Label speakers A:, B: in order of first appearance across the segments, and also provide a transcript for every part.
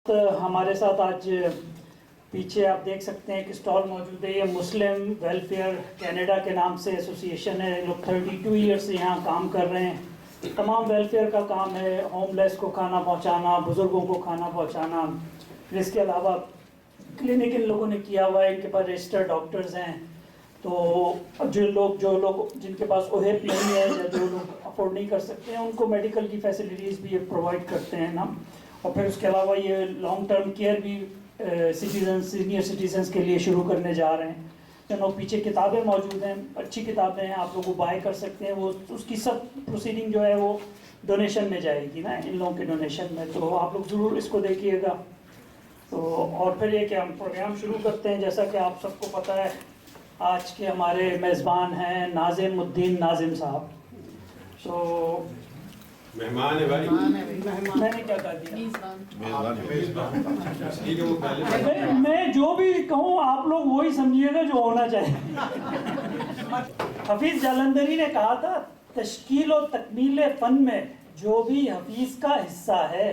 A: ہمارے ساتھ آج پیچھے آپ دیکھ سکتے ہیں کہ اسٹال موجود ہے. یہ مسلم ویلفیئر کینیڈا کے نام سے ایسوسی ایشن ہے. لوگ 32 ایئر سے یہاں کام کر رہے ہیں. تمام ویلفیئر کا کام ہے، ہوم لیس کو کھانا پہنچانا، بزرگوں کو کھانا پہنچانا. پھر اس کے علاوہ کلینک ان لوگوں نے کیا ہوا ہے، ان کے پاس رجسٹرڈ ڈاکٹرز ہیں. تو جو لوگ جن کے پاس اوہیپ نہیں ہے یا جو لوگ افورڈ نہیں کر سکتے ہیں، ان کو میڈیکل کی فیسلٹیز بھی پرووائڈ کرتے ہیں نا. اور پھر اس کے علاوہ یہ لانگ ٹرم کیئر بھی سینئر سٹیزنس کے لیے شروع کرنے جا رہے ہیں. پیچھے کتابیں موجود ہیں، اچھی کتابیں ہیں، آپ لوگ وہ بائی کر سکتے ہیں. وہ اس کی سب پروسیڈنگ جو ہے وہ ڈونیشن میں جائے گی نا، ان لوگوں کے ڈونیشن میں. تو آپ لوگ ضرور اس کو دیکھیے گا. تو اور پھر یہ کہ ہم پروگرام شروع کرتے ہیں. جیسا کہ آپ سب کو پتہ ہے، آج کے ہمارے میزبان ہیں ناظم الدین ناظم صاحب. تو
B: مہمان ہے بھائی.
A: میں نے کیا کہا دیا؟ میں جو بھی کہوں آپ لوگ وہی سمجھیے گا جو ہونا چاہیے. حفیظ جالندھری نے کہا تھا، تشکیل و تکمیل فن میں جو بھی حفیظ کا حصہ ہے،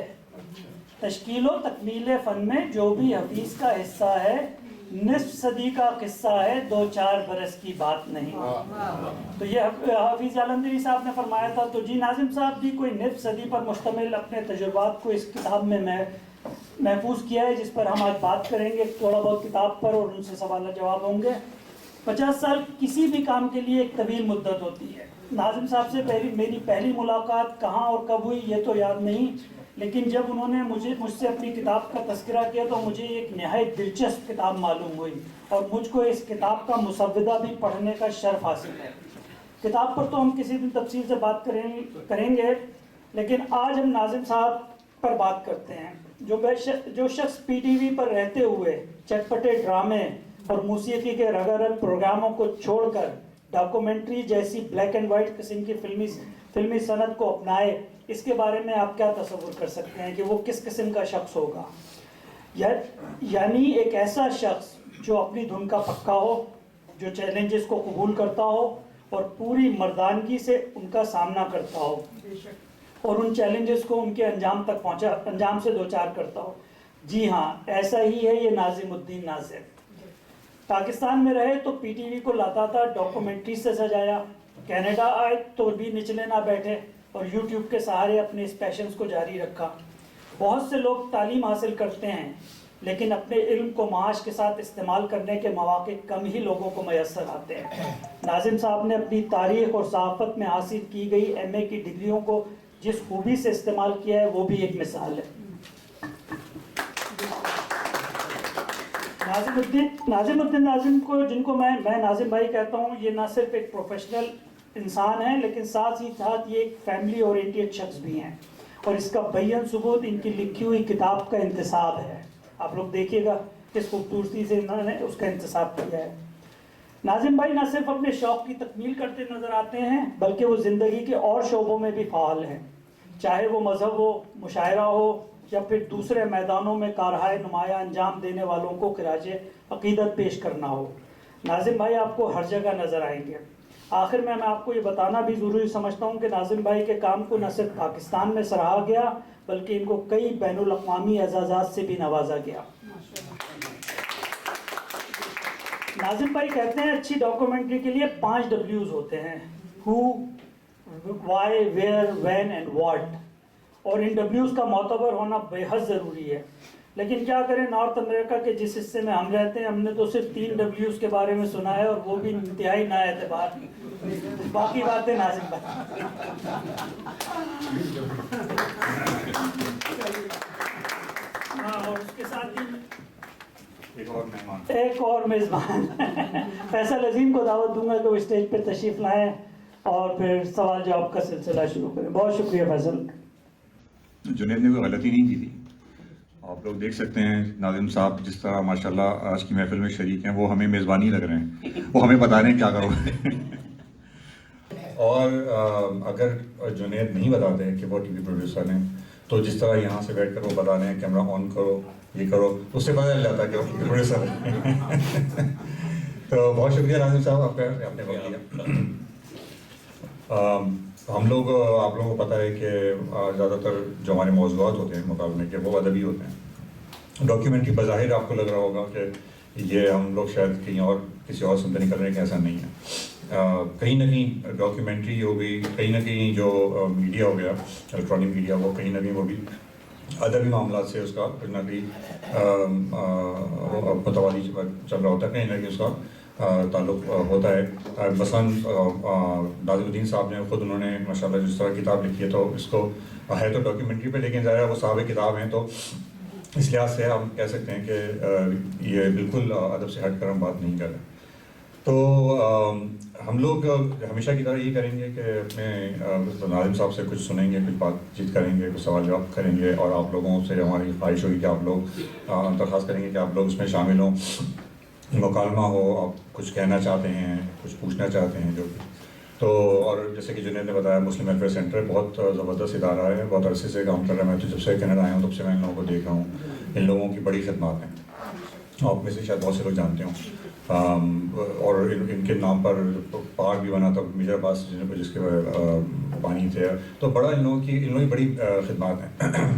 A: تشکیل و تکمیل فن میں جو بھی حفیظ کا حصہ ہے، نصف صدی کا قصہ ہے، 2-4 برس کی بات نہیں. تو یہ حفیظ جالندھری صاحب نے فرمایا تھا. تو جی ناظم صاحب بھی کوئی نصف صدی پر مشتمل اپنے تجربات کو اس کتاب میں محفوظ کیا ہے، جس پر ہم آج بات کریں گے تھوڑا بہت کتاب پر، اور ان سے سوال جواب ہوں گے. 50 سال کسی بھی کام کے لیے ایک طویل مدت ہوتی ہے. ناظم صاحب سے میری پہلی ملاقات کہاں اور کب ہوئی یہ تو یاد نہیں، لیکن جب انہوں نے مجھ سے اپنی کتاب کا تذکرہ کیا تو مجھے ایک نہایت دلچسپ کتاب معلوم ہوئی، اور مجھ کو اس کتاب کا مسودہ بھی پڑھنے کا شرف حاصل ہے. کتاب پر تو ہم کسی دن تفصیل سے بات کریں گے، لیکن آج ہم ناظم صاحب پر بات کرتے ہیں. جو شخص پی ٹی وی پر رہتے ہوئے چٹپٹے ڈرامے اور موسیقی کے رگا رگ پروگراموں کو چھوڑ کر ڈاکومنٹری جیسی بلیک اینڈ وائٹ قسم کی فلمی صنعت کو اپنائے، اس کے بارے میں آپ کیا تصور کر سکتے ہیں کہ وہ کس قسم کا شخص ہوگا؟ یعنی ایک ایسا شخص جو اپنی دھن کا پکا ہو، جو چیلنجز کو قبول کرتا ہو اور پوری مردانگی سے ان کا سامنا کرتا ہو، اور ان چیلنجز کو ان کے انجام سے دوچار کرتا ہو. جی ہاں، ایسا ہی ہے یہ ناظم الدین ناظم. پاکستان میں رہے تو پی ٹی وی کو لاتا تھا ڈاکومنٹری سے سجایا، کینیڈا آئے تو بھی نچلے نہ بیٹھے اور یوٹیوب کے سہارے اپنے اس پیشنز کو جاری رکھا. بہت سے لوگ تعلیم حاصل کرتے ہیں، لیکن اپنے علم کو معاش کے ساتھ استعمال کرنے کے مواقع کم ہی لوگوں کو میسر آتے ہیں. ناظم صاحب نے اپنی تاریخ اور صحافت میں حاصل کی گئی ایم اے کی ڈگریوں کو جس خوبی سے استعمال کیا ہے وہ بھی ایک مثال ہے. ناظم الدین ناظم کو، جن کو میں ناظم بھائی کہتا ہوں، یہ نہ صرف ایک پروفیشنل انسان ہے، لیکن ساتھ ہی ساتھ یہ ایک فیملی اورینٹیڈ شخص بھی ہیں. اور اس کا بیان ثبوت ان کی لکھی ہوئی کتاب کا انتصاب ہے. آپ لوگ دیکھیے گا کس خوبصورتی سے انہوں نے اس کا انتصاب کیا ہے. ناظم بھائی نہ صرف اپنے شوق کی تکمیل کرتے نظر آتے ہیں، بلکہ وہ زندگی کے اور شعبوں میں بھی فعال ہیں، چاہے وہ مذہب ہو، مشاعرہ ہو، یا پھر دوسرے میدانوں میں کارہائے نمایاں انجام دینے والوں کو خراج عقیدت پیش کرنا ہو. ناظم بھائی آپ کو ہر جگہ نظر آئیں گے. آخر میں آپ کو یہ بتانا بھی ضروری سمجھتا ہوں کہ ناظم بھائی کے کام کو نہ صرف پاکستان میں سراہا گیا، بلکہ ان کو کئی بین الاقوامی اعزازات سے بھی نوازا گیا. ناظم بھائی کہتے ہیں اچھی ڈاکومنٹری کے لیے 5 ڈبلیوز ہوتے ہیں: ہو، Y, where, when and what. اور ان ڈبلیوز کا معتبر ہونا بے حد ضروری ہے. لیکن کیا کریں، نارتھ امریکہ کے جس حصے میں ہم رہتے ہیں، ہم نے تو صرف 3 ڈبلیوز کے بارے میں سنا ہے، اور وہ بھی انتہائی نا اعتبار. باقی باتیں ناظم بھائی. ہاں، اور اس کے ساتھ ہی ایک اور میزبان فیصل عظیم کو دعوت دوں گا کہ وہ اسٹیج پہ تشریف لائیں اور پھر سوال جواب کا سلسلہ شروع کریں. بہت شکریہ فیصل.
C: جنید نے کوئی غلطی نہیں کی تھی. آپ لوگ دیکھ سکتے ہیں ناظم صاحب جس طرح ماشاءاللہ آج کی محفل میں شریک ہیں، وہ ہمیں میزبانی لگ رہے ہیں، وہ ہمیں بتا رہے ہیں کیا کرو. اور اگر جنید نہیں بتاتے کہ وہ ٹی وی پروڈیوسر ہیں، تو جس طرح یہاں سے بیٹھ کر وہ بتا رہے ہیں کیمرہ آن کرو، یہ کرو، اس سے پتہ چل جاتا کہ وہ ٹی وی پروڈیوسر ہیں. تو بہت شکریہ ناظم صاحب، آپ نے وقت دیا. ہم لوگ، آپ لوگوں کو پتہ ہے کہ زیادہ تر جو ہمارے موضوعات ہوتے ہیں مقابلے کے، وہ ادبی ہوتے ہیں. ڈاکیومنٹری بظاہر آپ کو لگ رہا ہوگا کہ یہ ہم لوگ شاید کہیں اور کسی اور سمجھ نکل رہے ہیں کہ ایسا نہیں ہے. کہیں نہ کہیں ڈاکیومنٹری ہو گئی, کہیں نہ کہیں جو میڈیا ہو گیا, الیکٹرانک میڈیا, وہ کہیں نہ کہیں وہ بھی ادبی معاملات سے اس کا کہیں نہ کہیں متوالی چل رہا ہوتا ہے, کہیں نہ کہیں اس کا تعلق ہوتا ہے. مثلاً ناظم الدین صاحب نے خود انہوں نے ماشاء اللہ جس طرح کتاب لکھی ہے, تو اس کو ہے تو ڈاکیومنٹری پہ, لیکن ظاہر ہے وہ صاحب کتاب ہیں, تو اس لحاظ سے ہم کہہ سکتے ہیں کہ یہ بالکل ادب سے ہٹ کر ہم بات نہیں کر رہے. تو ہم لوگ ہمیشہ کی طرح یہ کریں گے کہ اپنے ناظم صاحب سے کچھ سنیں گے, کچھ بات چیت کریں گے, کچھ سوال جواب کریں گے, اور آپ لوگوں سے ہماری خواہش ہوگی کہ آپ لوگ درخواست کریں گے کہ آپ لوگ اس میں شامل ہوں, مکالمہ ہو, آپ کچھ کہنا چاہتے ہیں, کچھ پوچھنا چاہتے ہیں جو بھی. تو اور جیسے کہ جنید نے بتایا, مسلم ویلفیئر سینٹر بہت زبردست ادارہ ہے, بہت عرصے سے کام کر رہا ہے. میں تو جب سے کینیڈا آیا ہوں تب سے میں ان لوگوں کو دیکھا ہوں. ان لوگوں کی بڑی خدمات ہیں, آپ میں سے شاید بہت سے لوگ جانتے ہوں. اور ان کے نام پر پارک بھی بنا تھا میجر پاس, جس کے پانی تھے, تو بڑا ان لوگوں کی بڑی خدمات ہیں.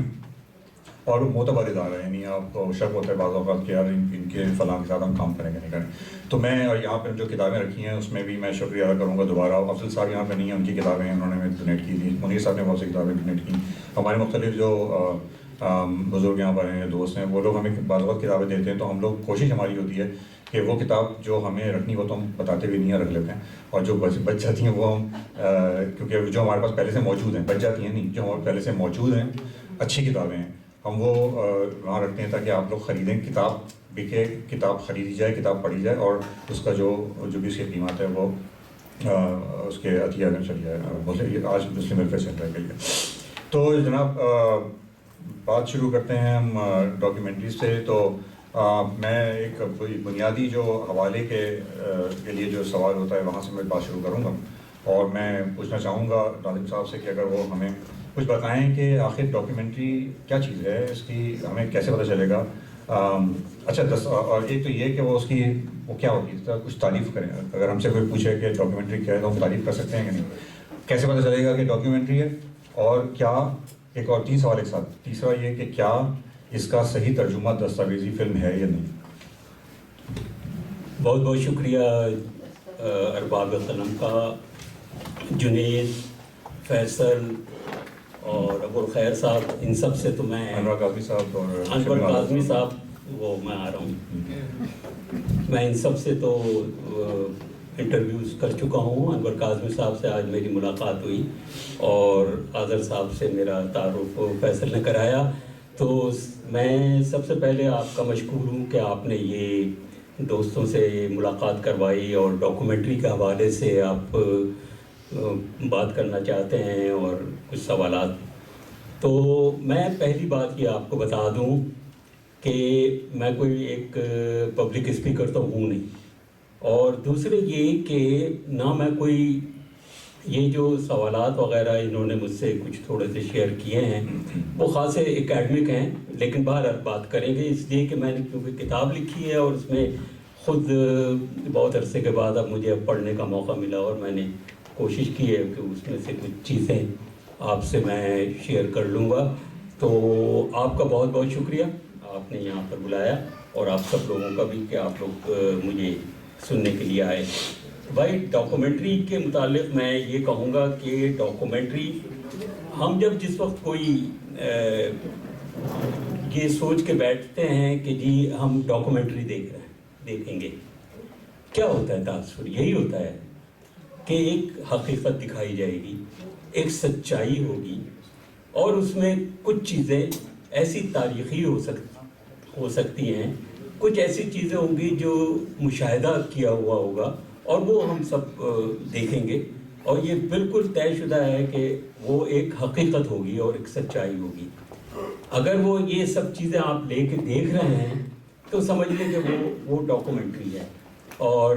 C: اور معتبر ادارہ ہے, یعنی آپ کو شک ہوتا ہے بعض اوقات کہ یار ان کے فلاں کے ساتھ ہم کام کریں گے نہیں کریں. تو میں اور یہاں پہ جو کتابیں رکھی ہیں اس میں بھی میں شکریہ ادا کروں گا دوبارہ. افضل صاحب یہاں پہ نہیں ہیں, ان کی کتابیں انہوں نے ڈونیٹ کی تھی, منیر صاحب نے بہت سی کتابیں ڈونیٹ کی. ہمارے مختلف جو بزرگ یہاں پر ہیں, دوست ہیں, وہ لوگ ہمیں بعض وقت کتابیں دیتے ہیں, تو ہم لوگ کوشش ہماری ہوتی ہے کہ وہ کتاب جو ہمیں رکھنی ہو تو ہم بتاتے بھی نہیں ہیں, رکھ لیتے ہیں. اور جو بچ جاتی ہیں وہ ہم کیونکہ جو ہمارے پاس پہلے سے موجود ہیں, بچ جاتی ہیں نہیں, جو ہمارے پہلے سے موجود ہیں اچھی کتابیں ہیں, ہم وہ وہاں رکھتے ہیں تاکہ آپ لوگ خریدیں, کتاب بکے, کتاب خریدی جائے, کتاب پڑھی جائے, اور اس کا جو بھی اس کی قیمت ہے وہ اس کے عطیہ میں چلی جائے. بولے آج مسلم ویلفیئر سینٹر کے لیے. تو جناب بات شروع کرتے ہیں ہم ڈاکیومنٹریز سے. تو میں ایک بنیادی جو حوالے کے لیے جو سوال ہوتا ہے وہاں سے میں بات شروع کروں گا, اور میں پوچھنا چاہوں گا ناظم صاحب سے کہ اگر وہ ہمیں کچھ بتائیں کہ آخر ڈاکیومنٹری کیا چیز ہے, اس کی ہمیں کیسے پتہ چلے گا. اچھا اور ایک تو یہ کہ وہ اس کی وہ کیا ہوگی, کچھ تعریف کریں. اگر ہم سے کوئی پوچھے کہ ڈاکیومنٹری کیا ہے تو ہم تعریف کر سکتے ہیں کہ نہیں, کیسے پتہ چلے گا کہ ڈاکیومنٹری ہے, اور کیا ایک اور 3 سوال ایک ساتھ. تیسرا یہ کہ کیا اس کا صحیح ترجمہ دستاویزی فلم ہے یا نہیں.
D: بہت بہت شکریہ ارباب قلم کا, جنید, فیصل اور ابو الخیر صاحب, ان سب سے تو میں
C: انور کاظمی صاحب اور
D: انور کاظمی صاحب, وہ میں آ رہا ہوں, میں ان سب سے تو انٹرویوز کر چکا ہوں. انور کاظمی صاحب سے آج میری ملاقات ہوئی, اور آذر صاحب سے میرا تعارف فیصل نے کرایا. تو میں سب سے پہلے آپ کا مشکور ہوں کہ آپ نے یہ دوستوں سے ملاقات کروائی, اور ڈاکومنٹری کے حوالے سے آپ بات کرنا چاہتے ہیں اور کچھ سوالات. تو میں پہلی بات یہ آپ کو بتا دوں کہ میں کوئی ایک پبلک اسپیکر تو ہوں نہیں, اور دوسرے یہ کہ نہ میں کوئی یہ جو سوالات وغیرہ انہوں نے مجھ سے کچھ تھوڑے سے شیئر کیے ہیں وہ خاصے اکیڈمک ہیں, لیکن باہر بات کریں گے, اس لیے کہ میں نے کیونکہ کتاب لکھی ہے اور اس میں خود بہت عرصے کے بعد اب مجھے پڑھنے کا موقع ملا, اور میں نے کوشش کی ہے کہ اس میں سے کچھ چیزیں آپ سے میں شیئر کر لوں گا. تو آپ کا بہت بہت شکریہ, آپ نے یہاں پر بلایا, اور آپ سب لوگوں کا بھی کہ آپ لوگ مجھے سننے کے لیے آئے. بھائی ڈاکومنٹری کے متعلق میں یہ کہوں گا کہ ڈاکومنٹری ہم جس وقت کوئی یہ سوچ کے بیٹھتے ہیں کہ جی ہم ڈاکومنٹری دیکھیں گے, کیا ہوتا ہے تاثر یہی ہوتا ہے کہ ایک حقیقت دکھائی جائے گی, ایک سچائی ہوگی, اور اس میں کچھ چیزیں ایسی تاریخی ہو سکتی ہیں, کچھ ایسی چیزیں ہوں گی جو مشاہدہ کیا ہوا ہوگا, اور وہ ہم سب دیکھیں گے, اور یہ بالکل طے شدہ ہے کہ وہ ایک حقیقت ہوگی اور ایک سچائی ہوگی. اگر وہ یہ سب چیزیں آپ لے کے دیکھ رہے ہیں تو سمجھ لیں کہ وہ ڈاکومنٹری ہے. اور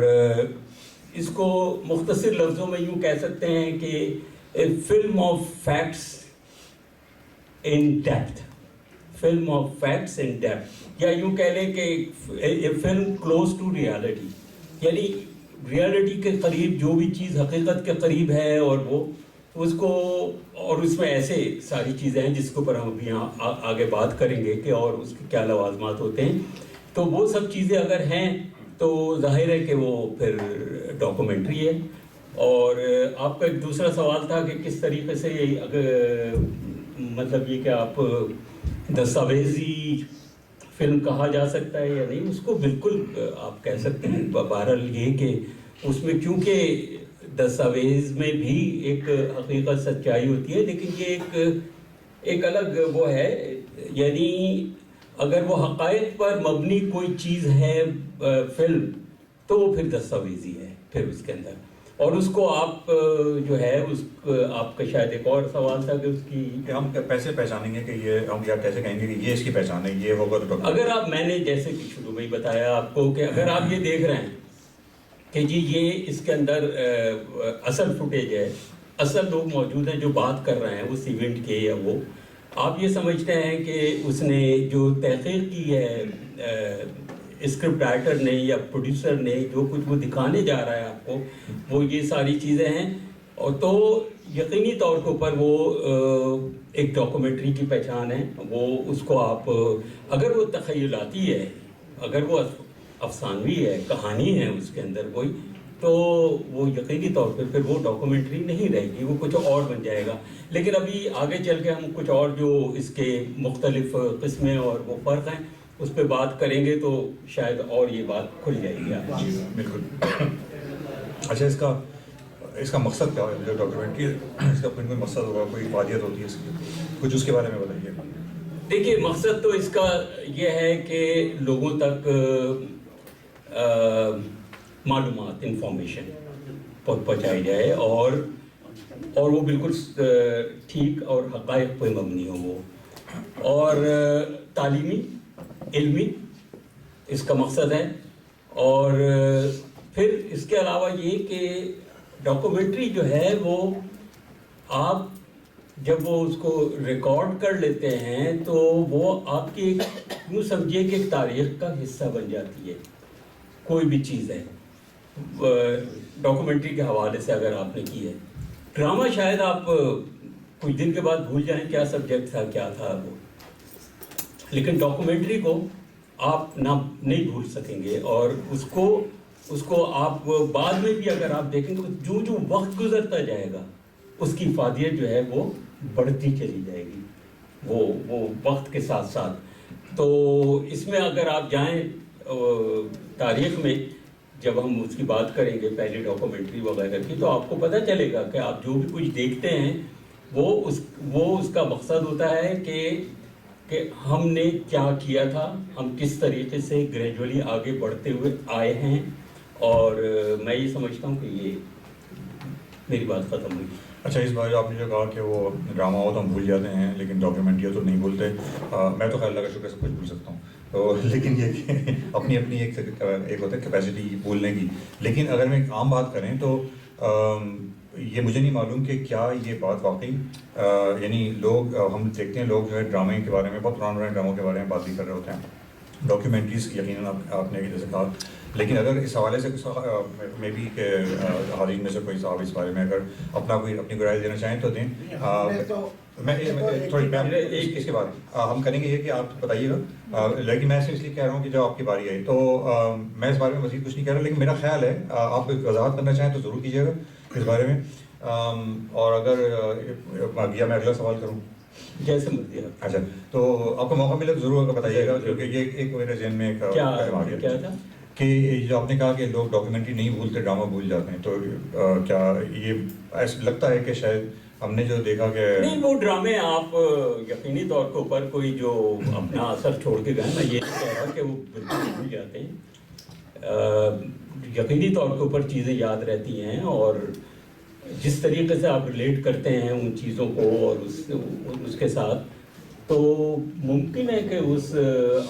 D: اس کو مختصر لفظوں میں یوں کہہ سکتے ہیں کہ film of facts in depth, film of facts in depth, یا یوں کہہ لیں کہ فلم کلوز ٹو ریالٹی, یعنی ریالٹی کے قریب جو بھی چیز حقیقت کے قریب ہے اور وہ اس کو، اور اس میں ایسے ساری چیزیں ہیں جس کے اوپر ہم ابھی یہاں آگے بات کریں گے کہ اور اس کے کیا لوازمات ہوتے ہیں. تو وہ سب چیزیں اگر ہیں تو ظاہر ہے کہ وہ پھر ڈاکومنٹری ہے. اور آپ کا ایک دوسرا سوال تھا کہ کس طریقے سے اگر مطلب یہ کہ آپ دستاویزی فلم کہا جا سکتا ہے یا نہیں، اس کو بالکل آپ کہہ سکتے ہیں. بہرحال یہ کہ اس میں کیونکہ دستاویز میں بھی ایک حقیقت سچائی ہوتی ہے، لیکن یہ ایک الگ وہ ہے، یعنی اگر وہ حقائق پر مبنی کوئی چیز ہے فلم تو وہ پھر دستاویزی ہے پھر اس کے اندر. اور اس کو آپ جو ہے اس آپ کا شاید ایک اور سوال تھا کہ اس کی
C: کہ ہم پیسے پہچانیں گے کہ یہ ہم یا کیسے کہیں گے کہ یہ اس کی پہچان ہے، یہ ہوگا تو
D: اگر آپ، میں نے جیسے کہ شروع میں ہی بتایا آپ کو کہ اگر آپ یہ دیکھ رہے ہیں کہ جی یہ اس کے اندر اصل فوٹیج ہے، اصل لوگ موجود ہیں جو بات کر رہے ہیں اس ایونٹ کے، یا وہ آپ یہ سمجھتے ہیں کہ اس نے جو تحقیق کی ہے اسکرپٹ رائٹر نے یا پروڈیوسر نے، جو کچھ وہ دکھانے جا رہا ہے آپ کو، وہ یہ ساری چیزیں ہیں، اور تو یقینی طور کے اوپر وہ ایک ڈاکومنٹری کی پہچان ہے. وہ اس کو آپ اگر وہ تخیلاتی ہے، اگر وہ افسانوی ہے، کہانی ہے اس کے اندر کوئی، تو وہ یقینی طور پہ پھر وہ ڈاکومنٹری نہیں رہے گی، وہ کچھ اور بن جائے گا. لیکن ابھی آگے چل کے ہم کچھ اور جو اس کے مختلف قسمیں اور وہ فرق ہیں اس پہ بات کریں گے تو شاید اور یہ بات کھل جائے گی آپ.
C: بالکل. اچھا، اس کا مقصد کیا ہے جو ڈاکیومنٹری، اس کا کوئی مقصد ہوگا، کوئی افادیت ہوتی ہے اس کی، کچھ اس کے بارے میں بتائیے.
D: دیکھیے مقصد تو اس کا یہ ہے کہ لوگوں تک معلومات، انفارمیشن پہنچائی جائے، اور وہ بالکل ٹھیک اور حقائق پہ مبنی ہو وہ، اور تعلیمی، علمی اس کا مقصد ہے. اور پھر اس کے علاوہ یہ کہ ڈاکومنٹری جو ہے وہ آپ جب وہ اس کو ریکارڈ کر لیتے ہیں تو وہ آپ کی یوں سمجھیے کہ ایک تاریخ کا حصہ بن جاتی ہے. کوئی بھی چیز ہے ڈاکومنٹری کے حوالے سے اگر آپ نے کی ہے. ڈرامہ شاید آپ کچھ دن کے بعد بھول جائیں کیا سبجیکٹ تھا، کیا تھا وہ، لیکن ڈاکومنٹری کو آپ نہیں بھول سکیں گے. اور اس کو آپ بعد میں بھی اگر آپ دیکھیں گے جو وقت گزرتا جائے گا اس کی افادیت جو ہے وہ بڑھتی چلی جائے گی، وہ وقت کے ساتھ ساتھ. تو اس میں اگر آپ جائیں تاریخ میں، جب ہم اس کی بات کریں گے پہلے ڈاکومنٹری وغیرہ کی، تو آپ کو پتہ چلے گا کہ آپ جو بھی کچھ دیکھتے ہیں وہ اس کا مقصد ہوتا ہے کہ ہم نے کیا کیا تھا، ہم کس طریقے سے گریجولی آگے بڑھتے ہوئے آئے ہیں. اور میں یہ سمجھتا ہوں کہ یہ میری بات ختم ہوئی.
C: اچھا، اس بار آپ نے جو کہا کہ وہ ڈرامہ ہو تو ہم بھول جاتے ہیں لیکن ڈاکیومنٹری تو نہیں بھولتے. میں تو خیر اللہ کا شکر سے کچھ بھول سکتا ہوں، تو لیکن یہ کہ اپنی ایک ہوتا ہے کیپیسٹی بھولنے کی. لیکن اگر میں ایک عام بات کریں تو یہ مجھے نہیں معلوم کہ کیا یہ بات واقعی یعنی لوگ، ہم دیکھتے ہیں لوگ جو ہے ڈرامے کے بارے میں، بہت پرانے ڈراموں کے بارے میں بات بھی کر رہے ہوتے ہیں، ڈاکیومنٹریز یقیناً آپ نے جیسے کہا. لیکن اگر اس حوالے سے میں بھی کہ حاضرین میں سے کوئی صاحب اس بارے میں اگر اپنی رائے دینا چاہیں تو دیں. میں تھوڑی اس کے بعد ہم کریں گے یہ کہ آپ بتائیے گا، لیکن میں اس لیے کہہ رہا ہوں کہ جب آپ کی باری آئی تو میں اس بارے میں مزید کچھ نہیں کہہ رہا، لیکن میرا خیال ہے آپ وضاحت کرنا چاہیں تو ضرور کیجیے گا اس بارے میں. اور اگر یا میں اگلا سوال کروں
D: جیسے مرضی.
C: اچھا، تو آپ کو موقع ملے تو ضرور بتائیے گا، کیونکہ یہ ایک میرے ذہن میں
D: کیا تھا
C: کہ جو آپ نے کہا کہ لوگ ڈاکیومنٹری نہیں بھولتے، ڈرامہ بھول جاتے ہیں، تو کیا یہ ایسا لگتا ہے کہ شاید ہم نے جو دیکھا کہ
D: نہیں، وہ ڈرامے آپ یقینی طور کے اوپر کوئی جو اپنا اثر چھوڑ کے گئے، میں یہ نہیں کہہ رہا کہ وہ بالکل بھول جاتے ہیں. یقینی طور کے اوپر چیزیں یاد رہتی ہیں، اور جس طریقے سے آپ ریلیٹ کرتے ہیں ان چیزوں کو اور اس کے ساتھ، تو ممکن ہے کہ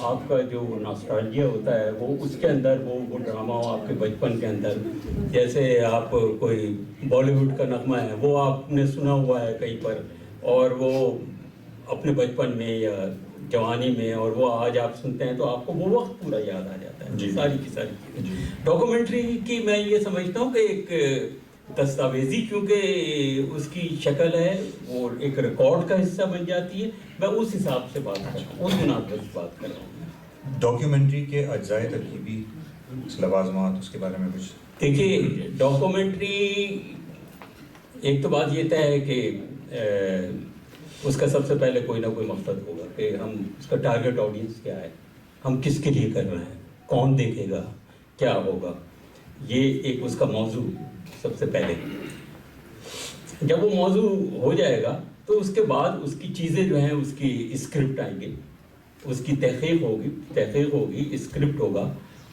D: آپ کا جو ناسٹالجیا ہوتا ہے وہ اس کے اندر وہ ڈرامہ ہو آپ کے بچپن کے اندر. جیسے آپ کوئی بالی ووڈ کا نغمہ ہے وہ آپ نے سنا ہوا ہے کہیں پر، اور وہ اپنے بچپن میں یا جوانی میں، اور وہ آج آپ سنتے ہیں تو آپ کو وہ وقت پورا یاد آ جاتا ہے.
C: جی.
D: ساری کی ساری چیزیں. ڈاکومنٹری کی میں یہ سمجھتا ہوں کہ ایک دستاویزی کیونکہ اس کی شکل ہے وہ ایک ریکارڈ کا حصہ بن جاتی ہے، میں اس حساب سے بات کر رہا ہوں، اس مناسبت سے بات کر رہا ہوں۔
C: ڈاکیومنٹری کے اجزائے ترکیبی لوازمات اس کے بارے میں کچھ؟
D: دیکھیے ڈاکومنٹری ایک تو بات یہ طے ہے کہ اس کا سب سے پہلے کوئی نہ کوئی مقصد ہوگا کہ ہم اس کا ٹارگٹ آڈینس کیا ہے، ہم کس کے لیے کر رہے ہیں، کون دیکھے گا، کیا ہوگا، یہ ایک اس کا موضوع سب سے پہلے۔ جب وہ موضوع ہو جائے گا تو اس کے بعد اس کی چیزیں جو ہیں اس کی اسکرپٹ آئیں گی، اس کی تحقیق ہوگی، اسکرپٹ ہوگا،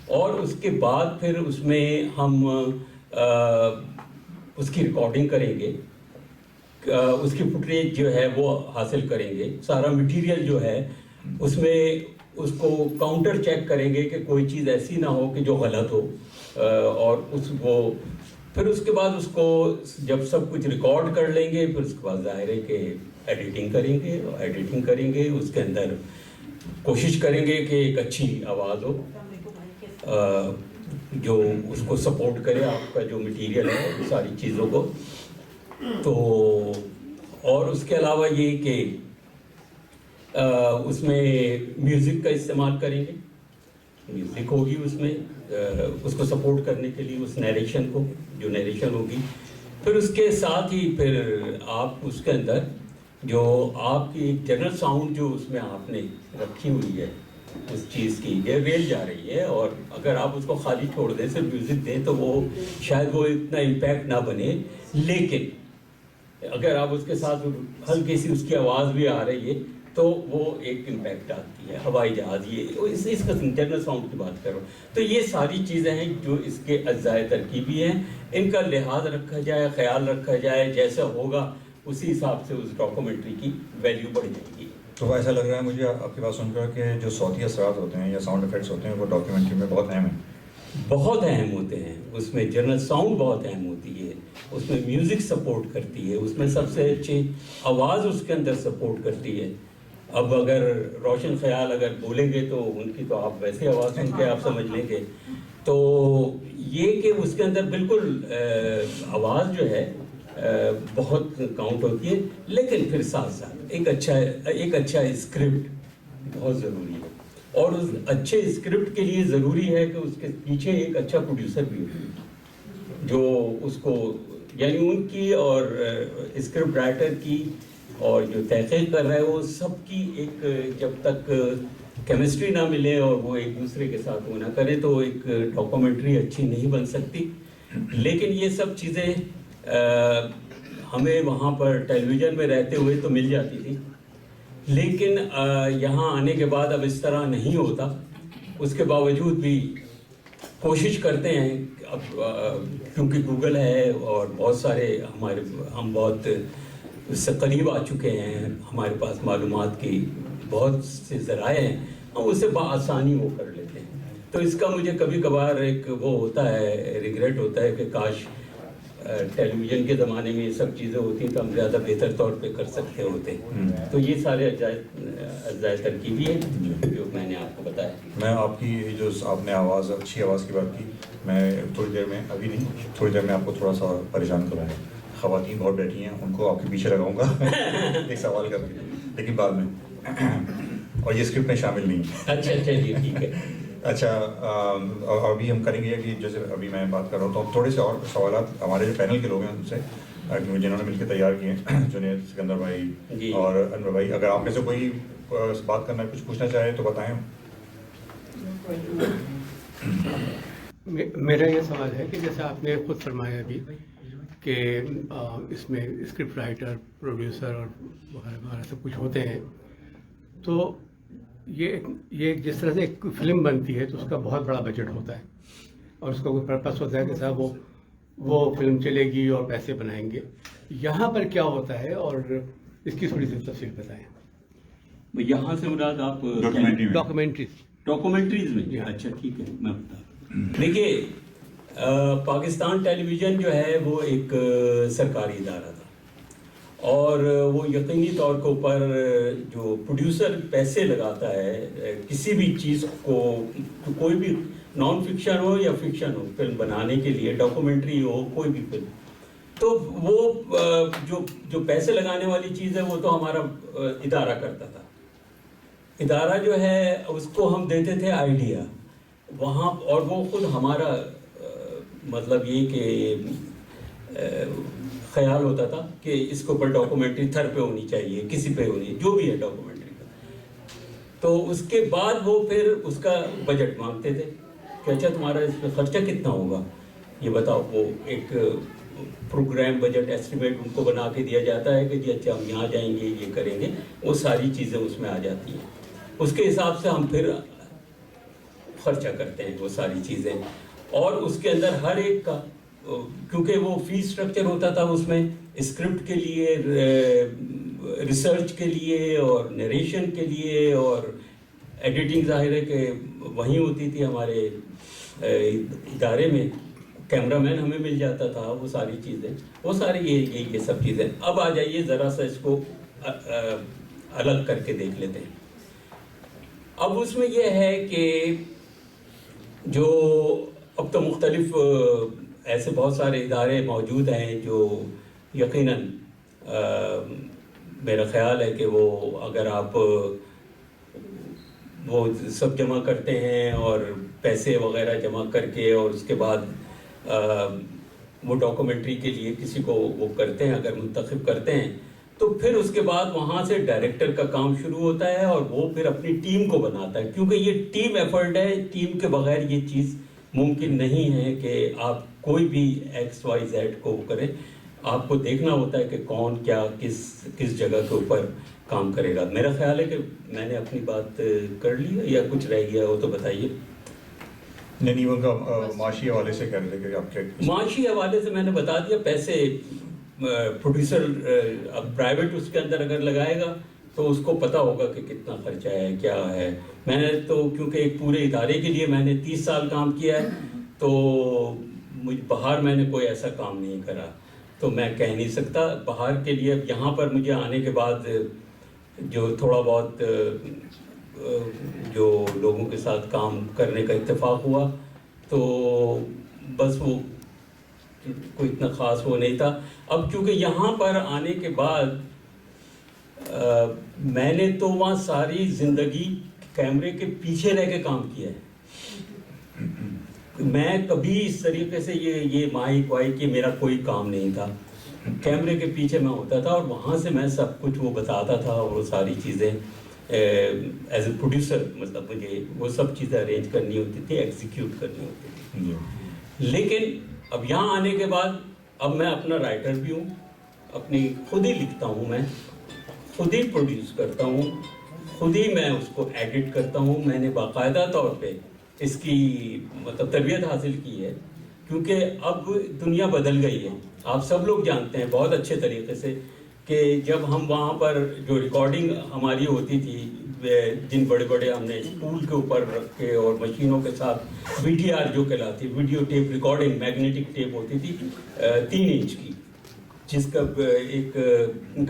D: اور اس کے بعد پھر اس میں ہم اس کی ریکارڈنگ کریں گے، اس کی فوٹیج جو ہے وہ حاصل کریں گے، سارا مٹیریل جو ہے اس میں اس کو کاؤنٹر چیک کریں گے کہ کوئی چیز ایسی نہ ہو کہ جو غلط ہو، اور پھر اس کے بعد اس کو جب سب کچھ ریکارڈ کر لیں گے، پھر اس کے بعد ظاہر ہے کہ ایڈیٹنگ کریں گے، اس کے اندر کوشش کریں گے کہ ایک اچھی آواز ہو جو اس کو سپورٹ کرے آپ کا جو مٹیریل ہے ساری چیزوں کو۔ تو اور اس کے علاوہ یہ کہ اس میں میوزک کا استعمال کریں گے، میوزک ہوگی اس میں اس کو سپورٹ کرنے کے لیے، اس نیریشن کو جو نیریشن ہوگی۔ پھر اس کے ساتھ ہی پھر آپ اس کے اندر جو آپ کی جنرل ساؤنڈ جو اس میں آپ نے رکھی ہوئی ہے اس چیز کی، یہ ریل جا رہی ہے، اور اگر آپ اس کو خالی چھوڑ دیں، صرف میوزک دیں تو وہ شاید وہ اتنا امپیکٹ نہ بنے، لیکن اگر آپ اس کے ساتھ ہلکی سی اس کی آواز بھی آ رہی ہے تو وہ ایک امپیکٹ آتی ہے۔ ہوائی جہاز، یہ اس قسم جنرل ساؤنڈ کی بات کر رہا ہوں۔ تو یہ ساری چیزیں ہیں جو اس کے اجزائے ترکیبی ہیں، ان کا لحاظ رکھا جائے، خیال رکھا جائے، جیسا ہوگا اسی حساب سے اس ڈاکومنٹری کی ویلیو بڑھ جائے گی۔
C: تو ایسا لگ رہا ہے مجھے آپ کی بات سن کر کہ جو صوتی اثرات ہوتے ہیں یا ساؤنڈ افیکٹس ہوتے ہیں وہ ڈاکیومنٹری میں بہت اہم ہیں۔
D: بہت اہم ہوتے ہیں، اس میں جنرل ساؤنڈ بہت اہم ہوتی ہے، اس میں میوزک سپورٹ کرتی ہے، اس میں سب سے اچھی آواز اس کے اندر سپورٹ کرتی ہے۔ اب اگر روشن خیال اگر بولیں گے تو ان کی تو آپ ویسے آواز سن کے آپ سمجھ لیں گے۔ تو یہ کہ اس کے اندر بالکل آواز جو ہے بہت کاؤنٹ ہوتی ہے، لیکن پھر ساتھ ساتھ ایک اچھا اسکرپٹ بہت ضروری ہے، اور اس اچھے اسکرپٹ کے لیے ضروری ہے کہ اس کے پیچھے ایک اچھا پروڈیوسر بھی ہو جو اس کو، یعنی ان کی اور اسکرپٹ رائٹر کی اور جو تحقیق کر رہا ہے وہ سب کی ایک جب تک کیمسٹری نہ ملے اور وہ ایک دوسرے کے ساتھ وہ نہ کرے تو ایک ڈاکومنٹری اچھی نہیں بن سکتی۔ لیکن یہ سب چیزیں ہمیں وہاں پر ٹیلی ویژن میں رہتے ہوئے تو مل جاتی تھی، لیکن یہاں آنے کے بعد اب اس طرح نہیں ہوتا۔ اس کے باوجود بھی کوشش کرتے ہیں، اب کیونکہ گوگل ہے اور بہت سارے ہم بہت اس سے قریب آ چکے ہیں، ہمارے پاس معلومات کی بہت سے ذرائع ہیں، ہم اسے بآسانی وہ کر لیتے ہیں۔ تو اس کا مجھے کبھی کبھار ایک وہ ہوتا ہے، ریگریٹ ہوتا ہے کہ کاش ٹیلی ویژن کے زمانے میں یہ سب چیزیں ہوتی تو ہم زیادہ بہتر طور پہ کر سکتے ہوتے۔ تو یہ سارے اجزائے ترکیبی ہیں جو میں نے آپ کو بتایا۔
C: میں آپ کی جو آپ نے اچھی آواز کی بات کی، میں تھوڑی دیر میں، ابھی نہیں تھوڑی دیر میں آپ کو تھوڑا سا پریشان کروں گا۔ خواتین بہت بیٹھی ہیں، ان کو آپ کے پیچھے لگاؤں گا ایک سوال کر کے، لیکن بعد میں، اور یہ اسکرپٹ میں شامل نہیں ہے۔
D: اچھا چلیے ٹھیک ہے۔
C: اچھا، اور ابھی ہم کریں گے کہ جیسے ابھی میں بات کر رہا ہوں تو تھوڑے سے اور سوالات ہمارے جو پینل کے لوگ ہیں ان سے، جنہوں نے مل کے تیار کیے ہیں، جنید، سکندر بھائی اور انور بھائی، اگر آپ میں سے کوئی بات کرنا کچھ پوچھنا چاہے تو بتائیں۔
E: میرا یہ سوال ہے کہ جیسے آپ نے خود فرمایا ابھی کہ اس میں اسکرپٹ رائٹر، پروڈیوسر اور وغیرہ سب کچھ ہوتے ہیں، تو یہ جس طرح سے ایک فلم بنتی ہے تو اس کا بہت بڑا بجٹ ہوتا ہے اور اس کا کوئی پرپس ہوتا ہے کہ صاحب وہ فلم چلے گی اور پیسے بنائیں گے۔ یہاں پر کیا ہوتا ہے اور اس کی تھوڑی سی تفصیل بتائیں۔
D: یہاں سے مراد آپ ڈاکومنٹریز میں؟ اچھا ٹھیک ہے، میں بتا دوں۔ دیکھیے، پاکستان ٹیلی ویژن جو ہے وہ ایک سرکاری ادارہ تھا، اور وہ یقینی طور کے اوپر جو پروڈیوسر پیسے لگاتا ہے کسی بھی چیز کو، کوئی بھی نان فکشن ہو یا فکشن ہو، فلم بنانے کے لیے، ڈاکومنٹری ہو، کوئی بھی فلم، تو وہ جو پیسے لگانے والی چیز ہے وہ تو ہمارا ادارہ کرتا تھا. ادارہ جو ہے اس کو ہم دیتے تھے آئیڈیا وہاں, اور وہ خود ہمارا مطلب یہ کہ خیال ہوتا تھا کہ اس کے اوپر ڈاکومنٹری تھر پہ ہونی چاہیے, کسی پہ ہونی, جو بھی ہے ڈاکومنٹری کا. تو اس کے بعد وہ پھر اس کا بجٹ مانگتے تھے کہ اچھا تمہارا اس پہ خرچہ کتنا ہوگا یہ بتاؤ. وہ ایک پروگرام بجٹ ایسٹیمیٹ ان کو بنا کے دیا جاتا ہے کہ جی اچھا ہم یہاں جائیں گے, یہ کریں گے, وہ ساری چیزیں اس میں آ جاتی ہیں. اس کے حساب سے ہم پھر خرچہ کرتے ہیں وہ ساری چیزیں. اور اس کے اندر ہر ایک کا, کیونکہ وہ فی سٹرکچر ہوتا تھا اس میں, اسکرپٹ کے لیے, ریسرچ کے لیے, اور نریشن کے لیے, اور ایڈیٹنگ ظاہر ہے کہ وہیں ہوتی تھی ہمارے ادارے میں. کیمرہ مین ہمیں مل جاتا تھا, وہ ساری چیزیں, وہ ساری یہ سب چیزیں. اب آ جائیے ذرا سا اس کو الگ کر کے دیکھ لیتے ہیں. اب اس میں یہ ہے کہ جو اب تو مختلف ایسے بہت سارے ادارے موجود ہیں جو یقیناً میرا خیال ہے کہ وہ اگر آپ وہ سب جمع کرتے ہیں اور پیسے وغیرہ جمع کر کے اور اس کے بعد وہ ڈاکومنٹری کے لیے کسی کو وہ کرتے ہیں, اگر منتخب کرتے ہیں, تو پھر اس کے بعد وہاں سے ڈائریکٹر کا کام شروع ہوتا ہے اور وہ پھر اپنی ٹیم کو بناتا ہے. کیونکہ یہ ٹیم ایفرٹ ہے, ٹیم کے بغیر یہ چیز ممکن نہیں ہے کہ آپ کوئی بھی ایکس وائی زیڈ کو کریں. آپ کو دیکھنا ہوتا ہے کہ کون کیا کس جگہ کے اوپر کام کرے گا. میرا خیال ہے کہ میں نے اپنی بات کر لی ہے, یا کچھ رہ گیا ہو تو بتائیے.
C: نہیں, ان کا معاشی حوالے سے کہہ رہے تھے کہ آپ کے
D: معاشی حوالے سے میں نے بتا دیا. پیسے پروڈیوسر اب پرائیویٹ اس کے اندر اگر لگائے گا تو اس کو پتہ ہوگا کہ کتنا خرچہ ہے, کیا ہے. میں نے تو کیونکہ ایک پورے ادارے کے لیے میں نے 30 سال کام کیا ہے, تو باہر میں نے کوئی ایسا کام نہیں کرا, تو میں کہہ نہیں سکتا. باہر کے لیے یہاں پر مجھے آنے کے بعد جو تھوڑا بہت جو لوگوں کے ساتھ کام کرنے کا اتفاق ہوا, تو بس وہ کوئی اتنا خاص وہ نہیں تھا. اب کیونکہ یہاں پر آنے کے بعد میں نے تو وہاں ساری زندگی کیمرے کے پیچھے رہ کے کام کیا ہے. میں کبھی اس طریقے سے یہ مائک وائک یہ میرا کوئی کام نہیں تھا. کیمرے کے پیچھے میں ہوتا تھا اور وہاں سے میں سب کچھ وہ بتاتا تھا, اور وہ ساری چیزیں ایز اے پروڈیوسر مطلب مجھے وہ سب چیزیں ارینج کرنی ہوتی تھی, ایگزیکیوٹ کرنی ہوتی تھی. لیکن اب یہاں آنے کے بعد اب میں اپنا رائٹر بھی ہوں, اپنی خود ہی لکھتا ہوں, میں خود ہی پروڈیوس کرتا ہوں, خود ہی میں اس کو ایڈٹ کرتا ہوں. میں نے باقاعدہ طور پہ اس کی مطلب تربیت حاصل کی ہے, کیونکہ اب دنیا بدل گئی ہے. آپ سب لوگ جانتے ہیں بہت اچھے طریقے سے کہ جب ہم وہاں پر جو ریکارڈنگ ہماری ہوتی تھی, جن بڑے بڑے ہم نے اسٹول کے اوپر رکھ کے اور مشینوں کے ساتھ VTR جو کہلاتی video tape recording, magnetic tape ہوتی تھی 3 انچ کی, جس کا ایک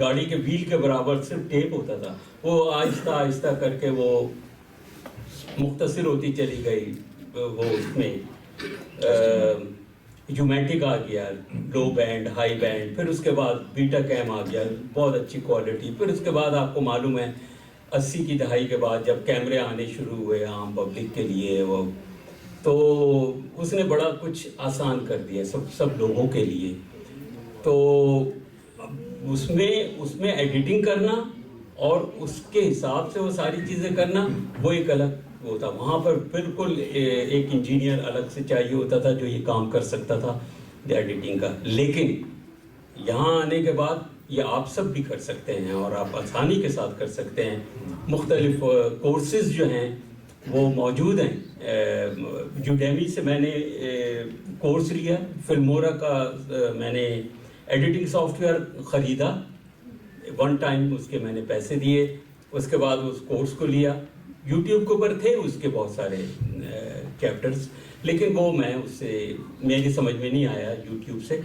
D: گاڑی کے ویل کے برابر صرف ٹیپ ہوتا تھا. وہ آہستہ آہستہ کر کے وہ مختصر ہوتی چلی گئی. وہ اس میں یومیٹک آ گیا, لو بینڈ, ہائی بینڈ, پھر اس کے بعد بیٹا کیم آ گیا, بہت اچھی کوالٹی. پھر اس کے بعد آپ کو معلوم ہے 80 کی دہائی کے بعد جب کیمرے آنے شروع ہوئے عام پبلک کے لیے, وہ تو اس نے بڑا کچھ آسان کر دیا سب لوگوں کے لیے. تو اس میں ایڈیٹنگ کرنا اور اس کے حساب سے وہ ساری چیزیں کرنا وہ ایک الگ وہ تھا. وہاں پر بالکل ایک انجینئر الگ سے چاہیے ہوتا تھا جو یہ کام کر سکتا تھا ایڈیٹنگ کا. لیکن یہاں آنے کے بعد یہ آپ سب بھی کر سکتے ہیں اور آپ آسانی کے ساتھ کر سکتے ہیں. مختلف کورسز جو ہیں وہ موجود ہیں. یوڈیمی سے میں نے کورس لیا, فلمورا کا میں نے ایڈیٹنگ سافٹ ویئر خریدا, 1 ٹائم اس کے میں نے پیسے دیے, اس کے بعد اس کورس کو لیا. یوٹیوب کے اوپر تھے اس کے بہت سارے چیپٹرز, لیکن وہ میں اس سے میری سمجھ میں نہیں آیا یوٹیوب سے,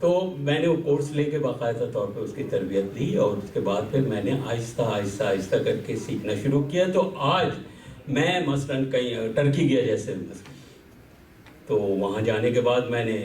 D: تو میں نے وہ کورس لے کے باقاعدہ طور پہ اس کی تربیت لی, اور اس کے بعد پھر میں نے آہستہ آہستہ آہستہ کر کے سیکھنا شروع کیا. تو آج میں مثلاً کہیں ٹرکی گیا جیسے, تو وہاں جانے کے بعد میں نے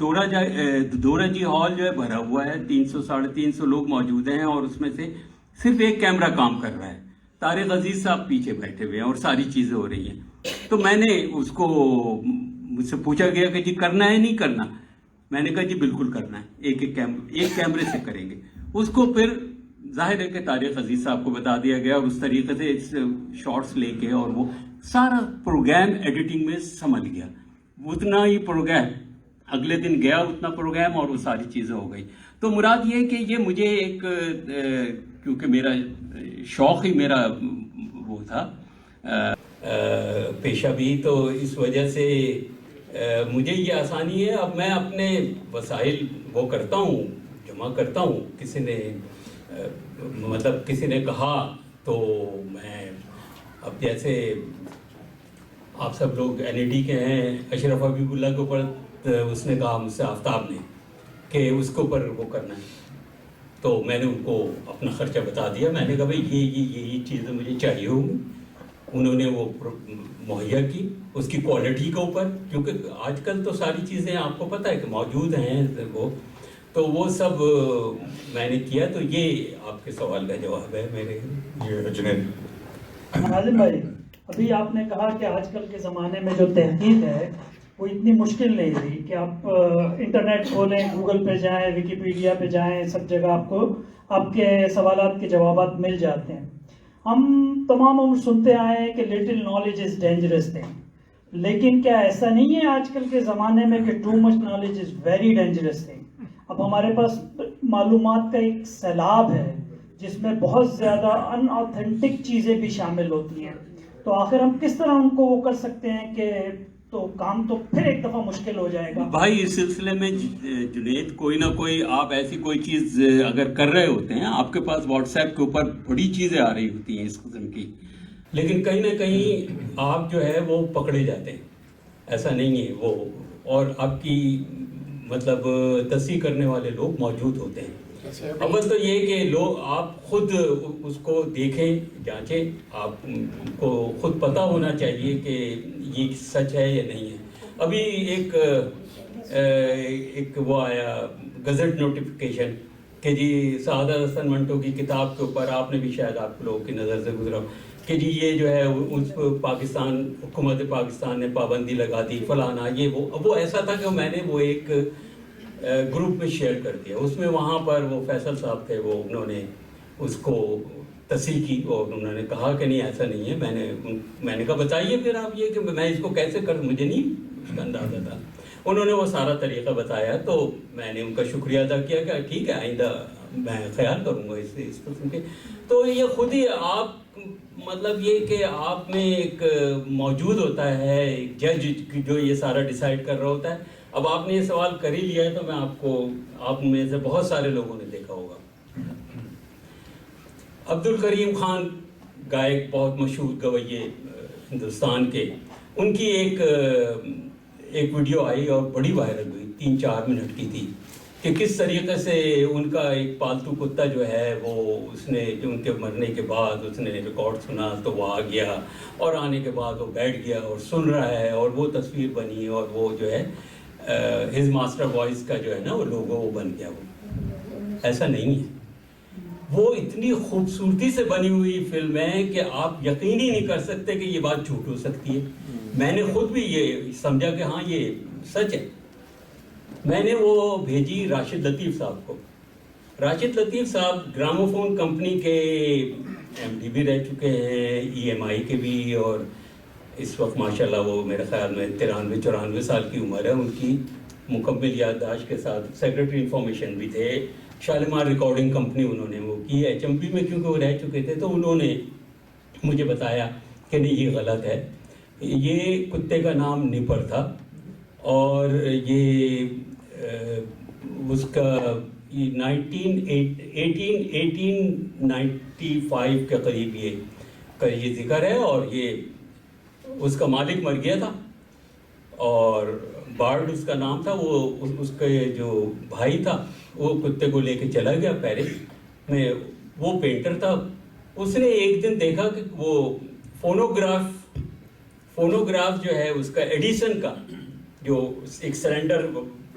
D: دورہ جی ہال جو ہے بھرا ہوا ہے, 300 350 لوگ موجود ہیں, اور اس میں سے صرف ایک کیمرہ کام کر رہا ہے. طارق عزیز صاحب پیچھے بیٹھے ہوئے ہیں اور ساری چیزیں ہو رہی ہیں. تو میں نے اس کو, مجھ سے پوچھا گیا کہ جی کرنا ہے نہیں کرنا. میں نے کہا جی بالکل کرنا ہے, ایک کیمرے سے کریں گے. اس کو پھر ظاہر ہے کہ طارق عزیز صاحب کو بتا دیا گیا, اور اس طریقے سے شارٹس لے کے, اور وہ سارا پروگرام ایڈیٹنگ میں سمجھ گیا. اتنا ہی پروگرام اگلے دن گیا, اتنا پروگرام, اور وہ ساری چیزیں ہو گئی. تو مراد یہ ہے کہ یہ مجھے ایک, کیونکہ میرا شوق ہی میرا وہ تھا پیشہ بھی, تو اس وجہ سے مجھے یہ آسانی ہے. اب میں اپنے وسائل وہ کرتا ہوں, جمع کرتا ہوں. کسی نے کہا تو میں, اب جیسے آپ سب لوگ NAD کے ہیں, اشرف حبیب اللہ کے اوپر اس نے کہا مجھ سے, آفتاب نے, کہ اس کے اوپر وہ کرنا ہے. تو میں نے ان کو اپنا خرچہ بتا دیا. میں نے کہا بھائی یہ چیزیں مجھے چاہیے ہوں گی. انہوں نے وہ مہیا کی اس کی کوالٹی کے اوپر, کیونکہ آج کل تو ساری چیزیں آپ کو پتہ ہے کہ موجود ہیں وہ, تو وہ سب میں نے کیا. تو یہ آپ کے سوال کا جواب ہے میرے.
C: جنید
A: ناظم بھائی, ابھی آپ نے کہا کہ آج کل کے زمانے میں جو تحقیق ہے وہ اتنی مشکل نہیں رہی کہ آپ انٹرنیٹ کھولیں, گوگل پہ جائیں, ویکیپیڈیا پہ جائیں, سب جگہ آپ کو آپ کے سوالات کے جوابات مل جاتے ہیں. ہم تمام عمر سنتے آئے ہیں کہ little knowledge is dangerous thing, لیکن کیا ایسا نہیں ہے آج کل کے زمانے میں کہ too much knowledge is very dangerous thing? اب ہمارے پاس معلومات کا ایک سیلاب ہے جس میں بہت زیادہ ان آتھینٹک چیزیں بھی شامل ہوتی ہیں. تو آخر ہم کس طرح ان کو وہ کر سکتے ہیں کہ تو کام تو پھر ایک دفعہ مشکل ہو جائے گا.
D: بھائی اس سلسلے میں جنید, کوئی نہ کوئی آپ ایسی کوئی چیز اگر کر رہے ہوتے ہیں, آپ کے پاس واٹس ایپ کے اوپر بڑی چیزیں آ رہی ہوتی ہیں اس قسم کی, لیکن کہیں نہ کہیں آپ جو ہے وہ پکڑے جاتے ہیں. ایسا نہیں ہے وہ, اور آپ کی مطلب تصحیح کرنے والے لوگ موجود ہوتے ہیں. اول تو یہ کہ لوگ آپ خود اس کو دیکھیں, جانچیں, آپ کو خود پتہ ہونا چاہیے کہ یہ سچ ہے یا نہیں ہے. ابھی ایک وہ آیا گزٹ نوٹیفیکیشن کہ جی سعادت حسن منٹو کی کتاب کے اوپر, آپ نے بھی شاید آپ لوگوں کی نظر سے گزرا کہ جی یہ جو ہے اس پاکستان, حکومت پاکستان نے پابندی لگا دی فلانا, یہ وہ ایسا تھا کہ میں نے وہ ایک گروپ میں شیئر کر دیا. اس میں وہاں پر وہ فیصل صاحب تھے, وہ انہوں نے اس کو تصحیح کی اور انہوں نے کہا کہ نہیں ایسا نہیں ہے. میں نے کہا بتائیے پھر آپ یہ کہ میں اس کو کیسے کر, مجھے نہیں اس کا اندازہ تھا. انہوں نے وہ سارا طریقہ بتایا, تو میں نے ان کا شکریہ ادا کیا کہ ٹھیک ہے آئندہ میں خیال کروں گا اس قسم کے. تو یہ خود ہی آپ مطلب یہ کہ آپ میں ایک موجود ہوتا ہے ایک جج جو یہ سارا ڈیسائیڈ کر رہا ہوتا ہے. اب آپ نے یہ سوال کر ہی لیا ہے تو میں آپ میں سے بہت سارے لوگوں نے دیکھا ہوگا, عبد الکریم خان گائک, بہت مشہور گویے ہندوستان کے, ان کی ایک ویڈیو آئی اور بڑی وائرل ہوئی, 3-4 منٹ کی تھی, کہ کس طریقے سے ان کا ایک پالتو کتا جو ہے وہ اس نے ان کے مرنے کے بعد اس نے ریکارڈ سنا, تو وہ آ گیا, اور آنے کے بعد وہ بیٹھ گیا اور سن رہا ہے, اور وہ تصویر بنی, اور وہ جو ہے ہز ماسٹر وائس کا جو ہے نا وہ لوگو وہ بن گیا. وہ ایسا نہیں ہے, وہ اتنی خوبصورتی سے بنی ہوئی فلم ہے کہ آپ یقین ہی نہیں کر سکتے کہ یہ بات جھوٹ ہو سکتی ہے. میں نے خود بھی یہ سمجھا کہ ہاں یہ سچ ہے. میں نے وہ بھیجی راشد لطیف صاحب کو. راشد لطیف صاحب گراموفون کمپنی کے MD بھی رہ چکے ہیں, EMI کے بھی, اور اس وقت ماشاءاللہ وہ میرے خیال میں 93-94 سال کی عمر ہے ان کی, مکمل یادداشت کے ساتھ. سیکرٹری انفارمیشن بھی تھے, شالیمار ریکارڈنگ کمپنی انہوں نے وہ کی, HMP میں کیونکہ وہ رہ چکے تھے, تو انہوں نے مجھے بتایا کہ نہیں یہ غلط ہے. یہ کتے کا نام نپر تھا, اور یہ اس کا 1895 کے قریب یہ ذکر ہے, اور یہ اس کا مالک مر گیا تھا, اور بارڈ اس کا نام تھا. وہ اس کے جو بھائی تھا وہ کتے کو لے کے چلا گیا پیرس میں. وہ پینٹر تھا, اس نے ایک دن دیکھا کہ وہ فونوگراف جو ہے اس کا ایڈیسن کا جو ایک سلنڈر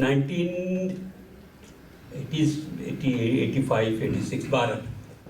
D: 1985-86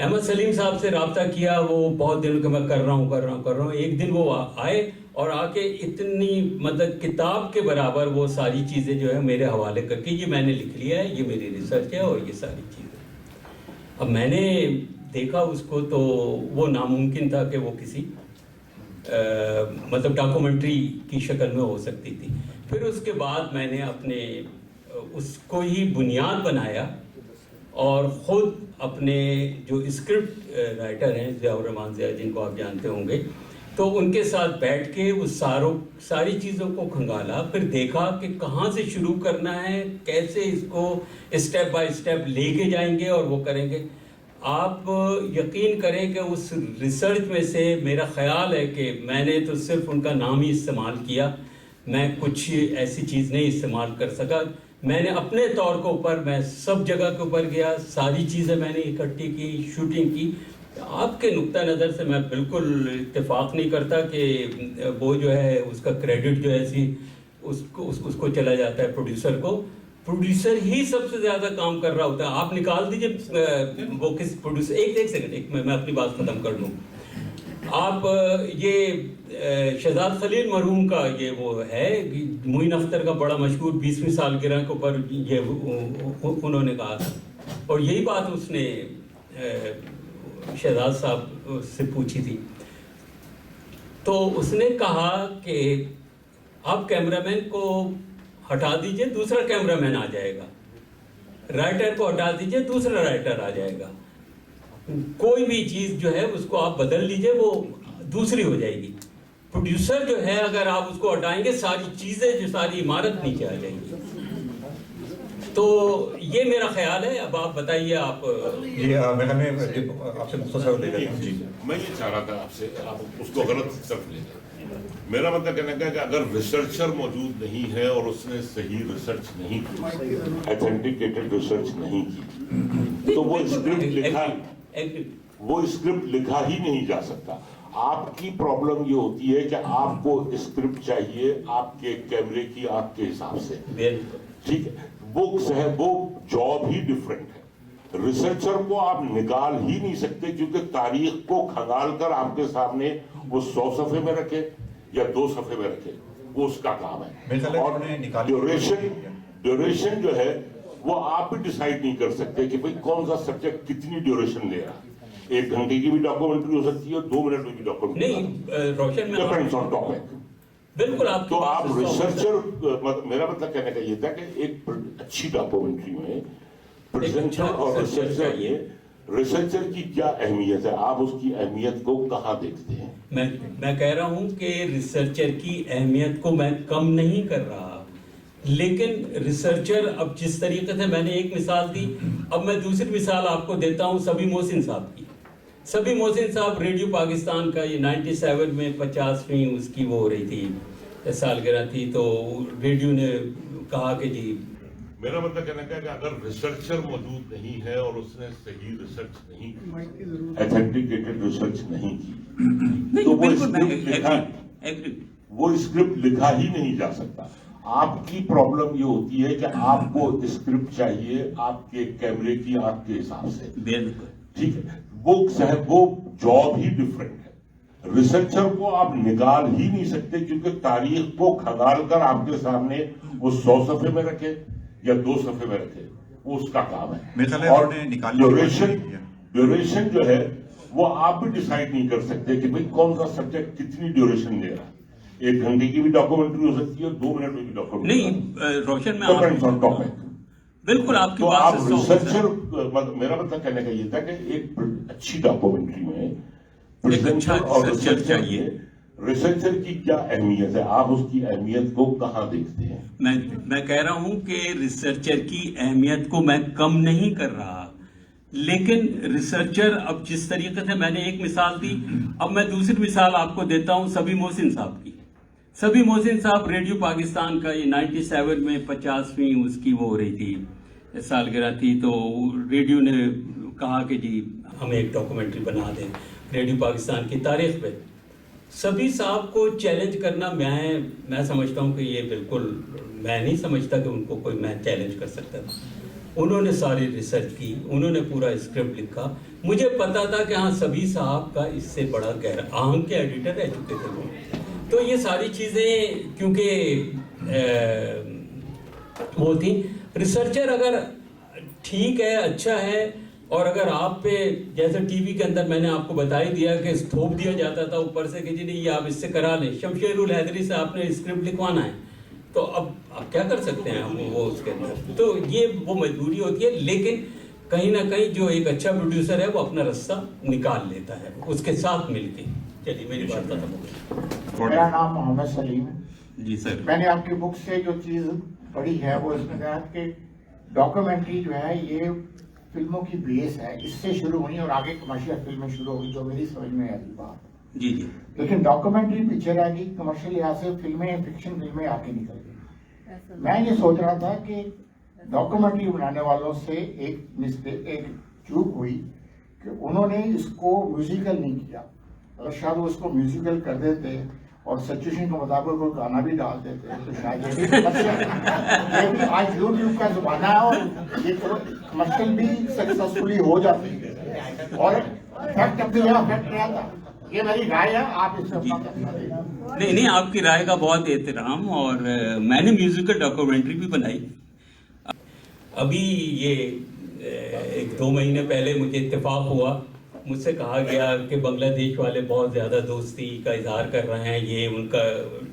D: احمد سلیم صاحب سے رابطہ کیا, وہ بہت دنوں کہ میں کر رہا ہوں. ایک دن وہ آئے اور آ کے اتنی مطلب کتاب کے برابر وہ ساری چیزیں جو ہے میرے حوالے کر کے یہ میں نے لکھ لیا ہے, یہ میری ریسرچ ہے اور یہ ساری چیزیں. اب میں نے دیکھا اس کو تو وہ ناممکن تھا کہ وہ کسی مطلب ڈاکومنٹری کی شکل میں ہو سکتی تھی. پھر اس کے بعد میں نے اپنے اس کو ہی بنیاد بنایا اور خود اپنے جو اسکرپٹ رائٹر ہیں ضیاء الرحمان ضیاء, جن کو آپ جانتے ہوں گے, تو ان کے ساتھ بیٹھ کے اس ساری چیزوں کو کھنگالا. پھر دیکھا کہ کہاں سے شروع کرنا ہے, کیسے اس کو اسٹیپ بائی اسٹیپ لے کے جائیں گے اور وہ کریں گے. آپ یقین کریں کہ اس ریسرچ میں سے میرا خیال ہے کہ میں نے تو صرف ان کا نام ہی استعمال کیا, میں کچھ ایسی چیز نہیں استعمال کر سکا. میں نے اپنے طور کے اوپر میں سب جگہ کے اوپر گیا, ساری چیزیں میں نے اکٹھی کی, شوٹنگ کی. آپ کے نقطہ نظر سے میں بالکل اتفاق نہیں کرتا کہ وہ جو ہے اس کا کریڈٹ جو ہے اس کو چلا جاتا ہے پروڈیوسر کو. پروڈیوسر ہی سب سے زیادہ کام کر رہا ہوتا ہے. آپ نکال دیجئے وہ کس پروڈیوسر, ایک سیکنڈ میں اپنی بات ختم کر لوں. آپ یہ شہزاد خلیل مرحوم کا یہ وہ ہے, معین اختر کا بڑا مشہور 20ویں سالگرہ کے اوپر یہ انہوں نے کہا تھا, اور یہی بات اس نے شہزاد صاحب سے پوچھی تھی. تو اس نے کہا کہ آپ کیمرہ مین کو ہٹا دیجئے, دوسرا کیمرہ مین آ جائے گا. رائٹر کو ہٹا دیجئے, دوسرا رائٹر آ جائے گا. کوئی بھی چیز جو ہے اس کو آپ بدل لیجئے, وہ دوسری ہو جائے گی. پروڈیوسر جو ہے اگر آپ اس کو ہٹائیں گے, ساری چیزیں جو ساری عمارت نیچے آ جائیں گی. تو یہ میرا خیال ہے. اب آپ بتائیے. آپ
C: آپ سے مختصر لے لیتے ہیں. جی
F: میں یہ چاہ رہا تھا آپ سے, آپ اس کو غلط طرف لے جائیں. میرا مطلب کہنا ہے کہ اگر ریسرچر موجود نہیں ہے اور اس نے صحیح ریسرچ نہیں کی, ایتھینٹیکیٹڈ ریسرچ نہیں کی, تو وہ اسکرپٹ لکھا ہی نہیں جا سکتا. آپ کی پرابلم یہ ہوتی ہے کہ آپ کو اسکرپٹ چاہیے آپ کے کیمرے کی آپ کے حساب سے, ٹھیک ہے. وہ جاب ہی ڈفرینٹ ہے. ریسرچر کو آپ نکال ہی نہیں سکتے, کیونکہ تاریخ کو کھنگال کر آپ کے سامنے وہ 100 صفحے میں رکھے یا 2 صفحے میں رکھے, وہ اس کا کام ہے. اور ڈیوریشن جو ہے وہ آپ بھی ڈیسائیڈ نہیں کر سکتے کہ بھئی کون سا سبجیکٹ کتنی ڈیوریشن لے رہا ہے. 1 گھنٹے کی بھی ڈاکومنٹری ہو سکتی ہے, 2 منٹ میں بھی ڈاکومنٹری
D: نہیں. روشن میں
F: ڈیپینڈز آن ٹاپک.
D: بالکل آپ
F: تو آپ ریسرچر, میرا مطلب کہنے کا یہ تھا کہ ایک اچھی ڈاکومنٹری میں پریزنٹر اور ریسرچر کی کیا اہمیت ہے, آپ اس کی اہمیت کو کہاں دیکھتے ہیں؟
D: میں کہہ رہا ہوں کہ ریسرچر کی اہمیت کو میں کم نہیں کر رہا, لیکن ریسرچر اب جس طریقے سے میں نے ایک مثال دی, اب میں دوسری مثال آپ کو دیتا ہوں سبی محسن صاحب کی. سبی محسن صاحب ریڈیو پاکستان کا یہ 97 میں 50ویں اس کی وہ ہو رہی تھی, سالگرہ تھی, تو ریڈیو نے کہا کہ جی.
F: میرا مطلب کہنا ہے کہ اگر ریسرچر موجود نہیں ہے اور اس نے صحیح ریسرچ نہیں کی, ایتھینٹیکیٹڈ ریسرچ نہیں کی, تو وہ اسکرپٹ لکھا ہی نہیں جا سکتا. آپ کی پرابلم یہ ہوتی ہے کہ آپ کو اسکرپٹ چاہیے آپ کے کیمرے کی آپ کے حساب سے, ٹھیک ہے. وہ جاب ہی ڈفرینٹ ہے. ریسرچر کو آپ نکال ہی نہیں سکتے, کیونکہ تاریخ کو کھنگال کر آپ کے سامنے وہ 100 صفحے میں رکھے یا 2 صفحے میں رکھے, وہ اس کا کام ہے. اور ڈیوریشن جو ہے وہ آپ بھی ڈیسائیڈ نہیں کر سکتے کہ بھئی کون سا سبجیکٹ کتنی ڈیوریشن لے رہا ہے. 1 گھنٹے کی بھی ڈاکومنٹری ہو سکتی ہے, 2 منٹ میں بھی ڈاکومنٹری
D: نہیں. روشن میں بالکل آپ کی
F: تو
D: بات
F: آپ ریسرچر, میرا مطلب کہنے کا یہ تھا کہ ایک اچھی ڈاکومنٹری میں پریزنٹر اور ریسرچر چاہیے. ریسرچر کی کیا اہمیت ہے, آپ اس کی اہمیت کو کہاں دیکھتے ہیں؟
D: میں کہہ رہا ہوں کہ ریسرچر کی اہمیت کو میں کم نہیں کر رہا, لیکن ریسرچر اب جس طریقے سے میں نے ایک مثال دی, اب میں دوسری مثال آپ کو دیتا ہوں سبی محسن صاحب کی. سبی محسن صاحب ریڈیو پاکستان کا یہ 97 میں 50ویں اس کی وہ ہو رہی تھی, سالگرہ تھی, تو ریڈیو نے کہا کہ جی ہم ایک ڈاکومنٹری بنا دیں ریڈیو پاکستان کی تاریخ پہ. سبی صاحب کو چیلنج کرنا میں سمجھتا ہوں کہ یہ بالکل, میں نہیں سمجھتا کہ ان کو کوئی میں چیلنج کر سکتا تھا. انہوں نے ساری ریسرچ کی, انہوں نے پورا اسکرپٹ لکھا. مجھے پتا تھا کہ ہاں سبھی صاحب کا اس سے بڑا گہرا آہنگ کے ایڈیٹر رہ چکے تھے وہ. تو یہ ساری چیزیں کیونکہ وہ تھیں. ریسرچر اگر ٹھیک ہے, اچھا ہے, اور اگر آپ پہ جیسے ٹی وی کے اندر میں نے آپ کو بتا ہی دیا کہ تھوپ دیا جاتا تھا اوپر سے کہ جی نہیں یہ آپ اس سے کرا لیں, شمشیر الحیدری سے آپ نے اسکرپٹ لکھوانا ہے, تو اب آپ کیا کر سکتے ہیں ہم وہ اس کے اندر. تو یہ وہ مجبوری ہوتی ہے, لیکن کہیں نہ کہیں جو ایک اچھا پروڈیوسر ہے وہ اپنا رستہ نکال لیتا ہے اس کے ساتھ مل کے. چلیے میری بات ختم ہو گئی.
G: میرا نام محمد سلیم ہے.
D: جی سر.
G: میں نے آپ کی بک سے جو چیز پڑھی ہے وہ اس میں کہا کہ ڈاکومنٹری جو ہے یہ فلموں کی بیس ہے, اس سے شروع ہوئی اور آگے کمرشل فلمیں شروع ہوئی, جو میری سمجھ میں آئی بات.
D: جی جی.
G: لیکن ڈاکومنٹری پیچھے رہ گئی, کمرشل لحاظ سے فلمیں فکشن فلمیں آگے نکل گئی. میں یہ سوچ رہا تھا کہ ڈاکومنٹری بنانے والوں سے ایک چوک ہوئی کہ انہوں نے اس کو میوزیکل نہیں کیا. اگر شاید وہ اس کو میوزیکل کر دیتے اور سچویشن کے مطابق کوئی گانا بھی ڈال دیتے تو شاید یہ بھی آج یوٹیوب کا زمانہ ہے اور یہ کمرشل بھی سکسیسفلی ہو جاتی ہے اور فیکٹ اپنی جگہ فیکٹ رہتا. یہ میری رائے ہے, آپ اس میں
D: نہیں, آپ کی رائے کا بہت احترام. اور میں نے میوزیکل ڈاکومنٹری بھی بنائی. ابھی یہ 1-2 مہینے پہلے مجھے اتفاق ہوا, مجھ سے کہا گیا کہ بنگلہ دیش والے بہت زیادہ دوستی کا اظہار کر رہے ہیں, یہ ان کا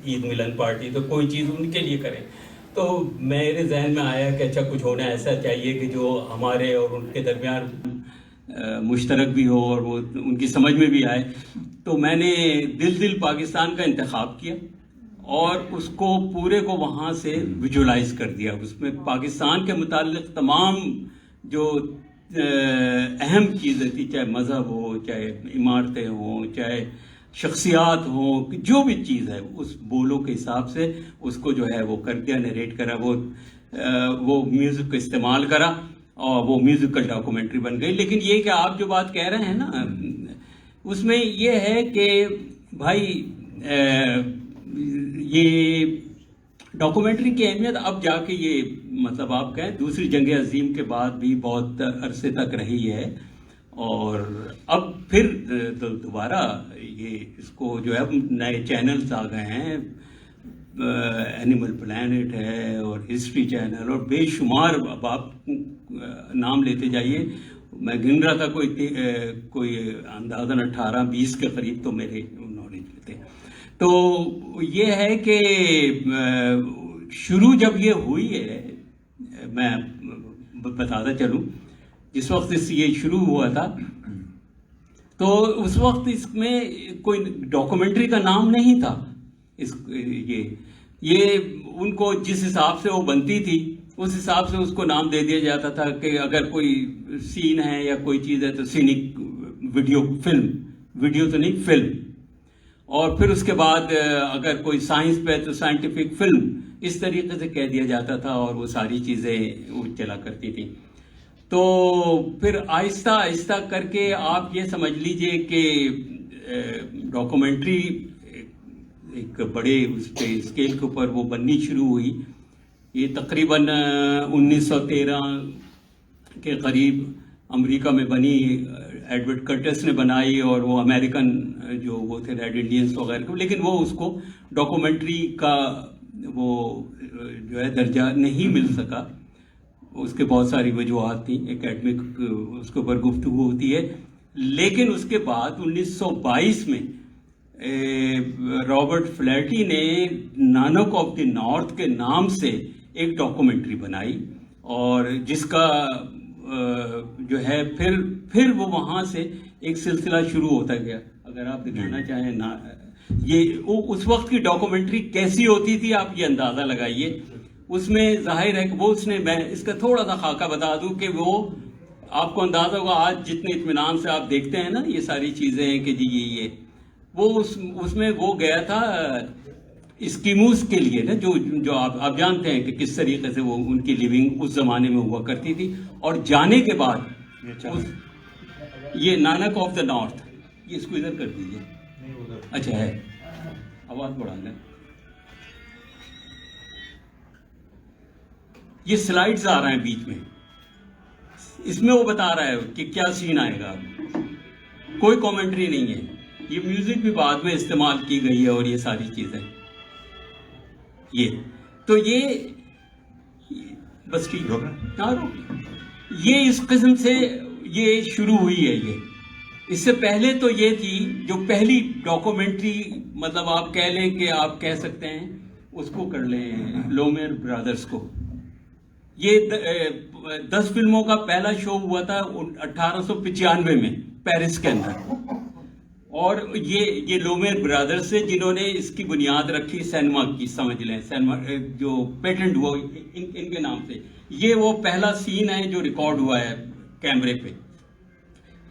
D: عید ملن پارٹی, تو کوئی چیز ان کے لیے کریں. تو میرے ذہن میں آیا کہ اچھا کچھ ہونا ایسا چاہیے کہ جو ہمارے اور ان کے درمیان مشترک بھی ہو اور وہ ان کی سمجھ میں بھی آئے. تو میں نے دل پاکستان کا انتخاب کیا اور اس کو پورے کو وہاں سے ویژولائز کر دیا. اس میں پاکستان کے متعلق تمام جو اہم چیزیں تھی, چاہے مذہب ہو, چاہے عمارتیں ہوں, چاہے شخصیات ہوں, جو بھی چیز ہے اس بولوں کے حساب سے اس کو جو ہے وہ کر دیا, نریٹ کرا, وہ میوزک کا استعمال کرا اور وہ میوزیکل ڈاکومنٹری بن گئی. لیکن یہ کہ آپ جو بات کہہ رہے ہیں نا, اس میں یہ ہے کہ بھائی یہ ڈاکومنٹری کی اہمیت اب جا کے یہ مطلب آپ کہیں دوسری جنگ عظیم کے بعد بھی بہت عرصے تک رہی ہے, اور اب پھر دوبارہ یہ اس کو جو ہے نئے چینلز آ گئے ہیں, اینیمل پلانٹ ہے اور ہسٹری چینل اور بے شمار, اب آپ نام لیتے جائیے. میں گن رہا تھا کوئی اندازاً 18-20 کے قریب تو میرے نالج میں تھے. تو یہ ہے کہ شروع جب یہ ہوئی ہے, میں بتاتا چلوں, جس وقت یہ شروع ہوا تھا تو اس وقت اس میں کوئی ڈاکومنٹری کا نام نہیں تھا. یہ ان کو جس حساب سے وہ بنتی تھی اس حساب سے اس کو نام دے دیا جاتا تھا کہ اگر کوئی سین ہے یا کوئی چیز ہے تو سینک ویڈیو فلم, ویڈیو تو نہیں فلم, اور پھر اس کے بعد اگر کوئی سائنس پہ تو سائنٹیفک فلم, اس طریقے سے کہہ دیا جاتا تھا اور وہ ساری چیزیں وہ چلا کرتی تھیں. تو پھر آہستہ آہستہ کر کے آپ یہ سمجھ لیجئے کہ ڈاکومنٹری ایک بڑے اس پہ اسکیل کے اوپر وہ بننی شروع ہوئی. یہ تقریباً 1913 کے قریب امریکہ میں بنی, ایڈورڈ کرٹس نے بنائی, اور وہ امریکن جو وہ تھے ریڈ انڈینز وغیرہ کو, لیکن وہ اس کو ڈاکومنٹری کا وہ جو ہے درجہ نہیں مل سکا. اس کے بہت ساری وجوہات تھیں, اکیڈمک اس کے اوپر گفتگو ہوتی ہے. لیکن اس کے بعد 1922 میں رابرٹ فلیٹی نے نانک آف دی نارتھ کے نام سے ایک ڈاکومنٹری بنائی, اور جس کا جو ہے پھر وہ وہاں سے ایک سلسلہ شروع ہوتا گیا. اگر آپ دکھانا چاہیں نا, یہ اس وقت کی ڈاکومنٹری کیسی ہوتی تھی آپ یہ اندازہ لگائیے. اس میں ظاہر ہے کہ وہ میں اس کا تھوڑا سا خاکہ بتا دوں کہ وہ آپ کو اندازہ ہوگا آج جتنے اطمینان سے آپ دیکھتے ہیں نا یہ ساری چیزیں کہ جی یہ وہ اس میں وہ گیا تھا اسکیموز کے لیے نا, جو آپ جانتے ہیں کہ کس طریقے سے وہ ان کی لیونگ اس زمانے میں ہوا کرتی تھی. اور جانے کے بعد یہ نانک آف دا نارتھ, یہ اس کو ادھر کر دیجیے, اچھا ہے آواز بڑھا لیں. یہ سلائیڈز آ رہے ہیں بیچ میں, اس میں وہ بتا رہا ہے کہ کیا سین آئے گا, کوئی کامنٹری نہیں ہے. یہ میوزک بھی بعد میں استعمال کی گئی ہے اور یہ ساری چیزیں. یہ تو یہ بس ٹھیک ہوگا. یہ اس قسم سے یہ شروع ہوئی ہے. یہ اس سے پہلے تو یہ تھی جو پہلی ڈاکومنٹری, مطلب آپ کہہ لیں کہ آپ کہہ سکتے ہیں اس کو کر لیں, لومیر برادرز کو. یہ 10 فلموں کا پہلا شو ہوا تھا 1895 میں پیرس کے اندر, اور یہ لومیر برادرز سے جنہوں نے اس کی بنیاد رکھی سینما کی, سمجھ لیں سینما جو پیٹنٹ ہوا ان کے نام سے. یہ وہ پہلا سین ہے جو ریکارڈ ہوا ہے کیمرے پہ.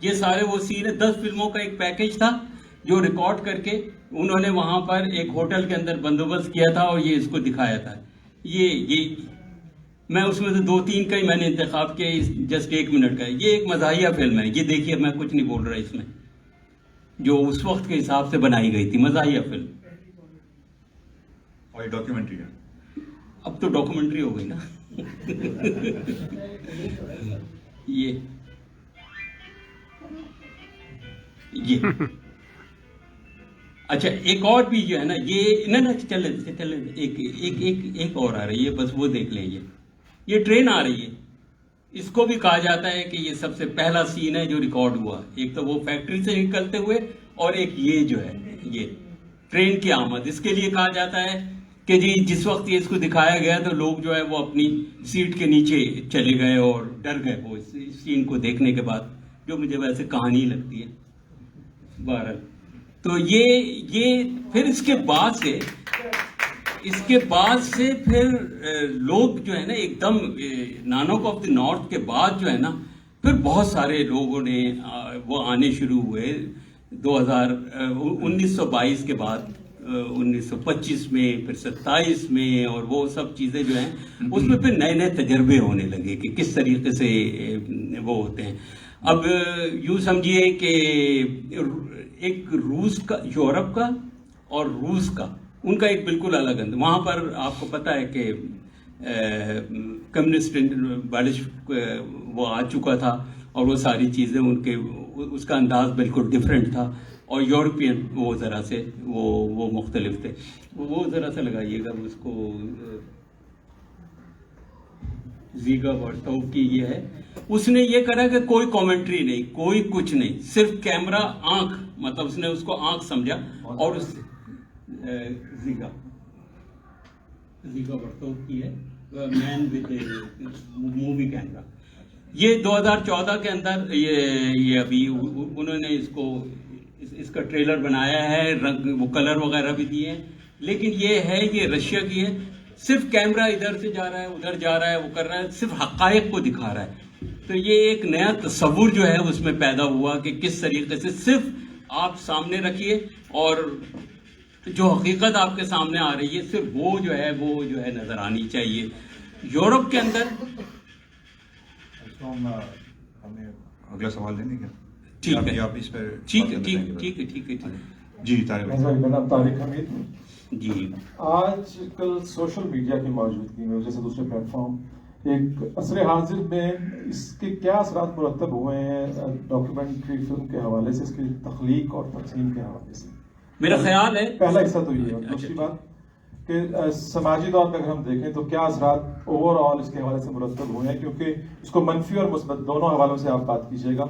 D: یہ سارے وہ سین ہے, 10 فلموں کا ایک پیکج تھا جو ریکارڈ کر کے انہوں نے وہاں پر ایک ہوٹل کے اندر بندوبست کیا تھا اور یہ اس کو دکھایا تھا. یہ میں اس میں سے 2-3 کا ہی میں نے انتخاب کیا, جسٹ 1 منٹ کا. یہ ایک مزاحیہ فلم ہے, یہ دیکھیے, میں کچھ نہیں بول رہا اس میں, جو اس وقت کے حساب سے بنائی گئی تھی, مزاحیہ فلم.
C: اور یہ ڈاکیومنٹری ہے,
D: اب تو ڈاکومنٹری ہو گئی نا. یہ اچھا, ایک اور بھی جو ہے نا, یہ نہ چلے ایک اور آ رہی ہے, بس وہ دیکھ لیں. یہ ٹرین آ رہی ہے, اس کو بھی کہا جاتا ہے کہ یہ سب سے پہلا سین ہے جو ریکارڈ ہوا. ایک تو وہ فیکٹری سے نکلتے ہوئے, اور ایک یہ جو ہے یہ ٹرین کی آمد. اس کے لیے کہا جاتا ہے کہ جی جس وقت یہ اس کو دکھایا گیا تو لوگ جو ہے وہ اپنی سیٹ کے نیچے چلے گئے اور ڈر گئے وہ اس سین کو دیکھنے کے بعد, جو مجھے ویسے کہانی لگتی ہے. بہرحال تو یہ پھر اس کے بعد سے پھر لوگ جو ہے نا ایک دم نانوک آف دی نارتھ کے بعد جو ہے نا پھر بہت سارے لوگوں نے وہ آنے شروع ہوئے 1922 کے بعد, 1925 میں, پھر 27 میں, اور وہ سب چیزیں جو ہیں اس میں پھر نئے نئے تجربے ہونے لگے کہ کس طریقے سے وہ ہوتے ہیں. اب یوں سمجھیے کہ ایک روس کا, یورپ کا اور روس کا, ان کا ایک بالکل الگ انداز. وہاں پر آپ کو پتہ ہے کہ کمیونسٹ بالش وہ آ چکا تھا, اور وہ ساری چیزیں ان کے, اس کا انداز بالکل ڈفرینٹ تھا, اور یورپین وہ ذرا سے وہ مختلف تھے. وہ ذرا سا لگائیے گا اس کو, زیگا ورتو کی یہ ہے. اس نے یہ کرا کہ کوئی کامنٹری نہیں, کوئی کچھ نہیں, صرف کیمرہ آنکھ, مطلب اس نے اس کو آنکھ سمجھا, اور اس زیگا ورتو کی ہے, مین ود مووی کیمرہ. یہ 2014 کے اندر یہ ابھی انہوں نے اس کا ٹریلر بنایا ہے, رنگ وہ کلر وغیرہ بھی دیے ہیں, لیکن یہ ہے یہ رشیا کی ہے. صرف کیمرہ ادھر سے جا رہا ہے, ادھر جا رہا ہے, وہ کر رہا ہے, صرف حقائق کو دکھا رہا ہے. تو یہ ایک نیا تصور جو ہے اس میں پیدا ہوا کہ کس طریقے سے صرف آپ سامنے رکھیے, اور جو حقیقت آپ کے سامنے آ رہی ہے صرف وہ جو ہے نظر آنی چاہیے. یورپ کے اندر
C: ہمیں اگلا سوال دیں گے کیا؟
D: ٹھیک ہے,
C: آپ اس پہ
D: ٹھیک ہے.
C: جی طارق
H: حمید
D: جی,
H: آج کل سوشل میڈیا کی موجودگی میں جیسے دوسرے پلیٹ فارم, ایک عصر حاضر میں اس کے کیا اثرات مرتب ہوئے ہیں ڈاکیومنٹری فلم کے حوالے سے, اس کی تخلیق اور تقسیم کے حوالے سے؟
D: میرا خیال ہے
H: پہلا حصہ تو یہ ہے. دوسری بات کہ سماجی طور پہ اگر ہم دیکھیں تو کیا اثرات اوور آل اس کے حوالے سے مرتب ہوئے ہیں, کیونکہ اس کو منفی اور مثبت دونوں حوالوں سے آپ بات کیجیے گا.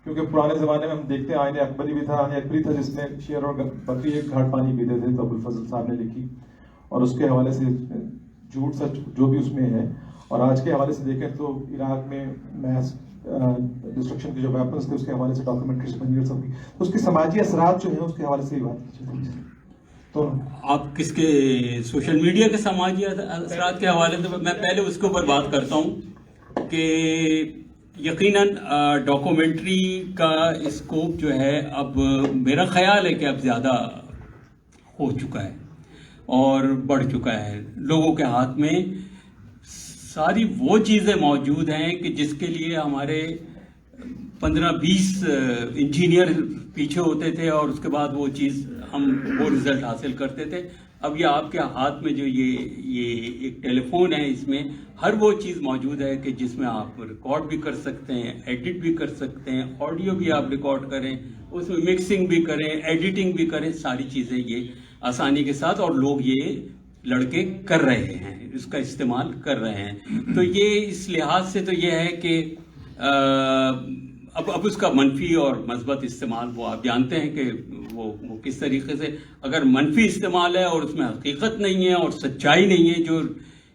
H: کیونکہ پرانے زمانے میں ہم دیکھتے ہیں آئین اکبری بھی تھا, آئین اکبری تھا جس میں شیر اور بکری ایک گھاٹ پانی پیتے تھے, تو ابوالفضل صاحب نے لکھی, اور اس کے حوالے سے جھوٹ سچ جو بھی اس میں ہے. اور آج کے حوالے سے دیکھیں تو عراق میں میس ڈسٹرکشن کے جو ویپنس تھے اس کے حوالے سے ڈاکیومنٹریز بنی اور سب کی, تو اس کے سماجی اثرات جو ہیں اس کے حوالے سے ہی بات کیجیے. تو
D: آپ کس کے, سوشل میڈیا کے سماجی اثرات کے حوالے سے میں پہلے اس کے اوپر بات کرتا ہوں کہ یقیناً ڈاکومنٹری کا اسکوپ جو ہے اب میرا خیال ہے کہ اب زیادہ ہو چکا ہے اور بڑھ چکا ہے. لوگوں کے ہاتھ میں ساری وہ چیزیں موجود ہیں کہ جس کے لیے ہمارے 15-20 انجینئر پیچھے ہوتے تھے, اور اس کے بعد وہ چیز ہم وہ رزلٹ حاصل کرتے تھے. اب یہ آپ کے ہاتھ میں جو یہ ایک ٹیلی فون ہے، اس میں ہر وہ چیز موجود ہے کہ جس میں آپ ریکارڈ بھی کر سکتے ہیں، ایڈٹ بھی کر سکتے ہیں، آڈیو بھی آپ ریکارڈ کریں، اس میں مکسنگ بھی کریں، ایڈیٹنگ بھی کریں، ساری چیزیں یہ آسانی کے ساتھ، اور لوگ یہ لڑکے کر رہے ہیں، اس کا استعمال کر رہے ہیں. تو یہ اس لحاظ سے تو یہ ہے کہ اب اس کا منفی اور مثبت استعمال وہ آپ جانتے ہیں کہ وہ کس طریقے سے، اگر منفی استعمال ہے اور اس میں حقیقت نہیں ہے اور سچائی نہیں ہے، جو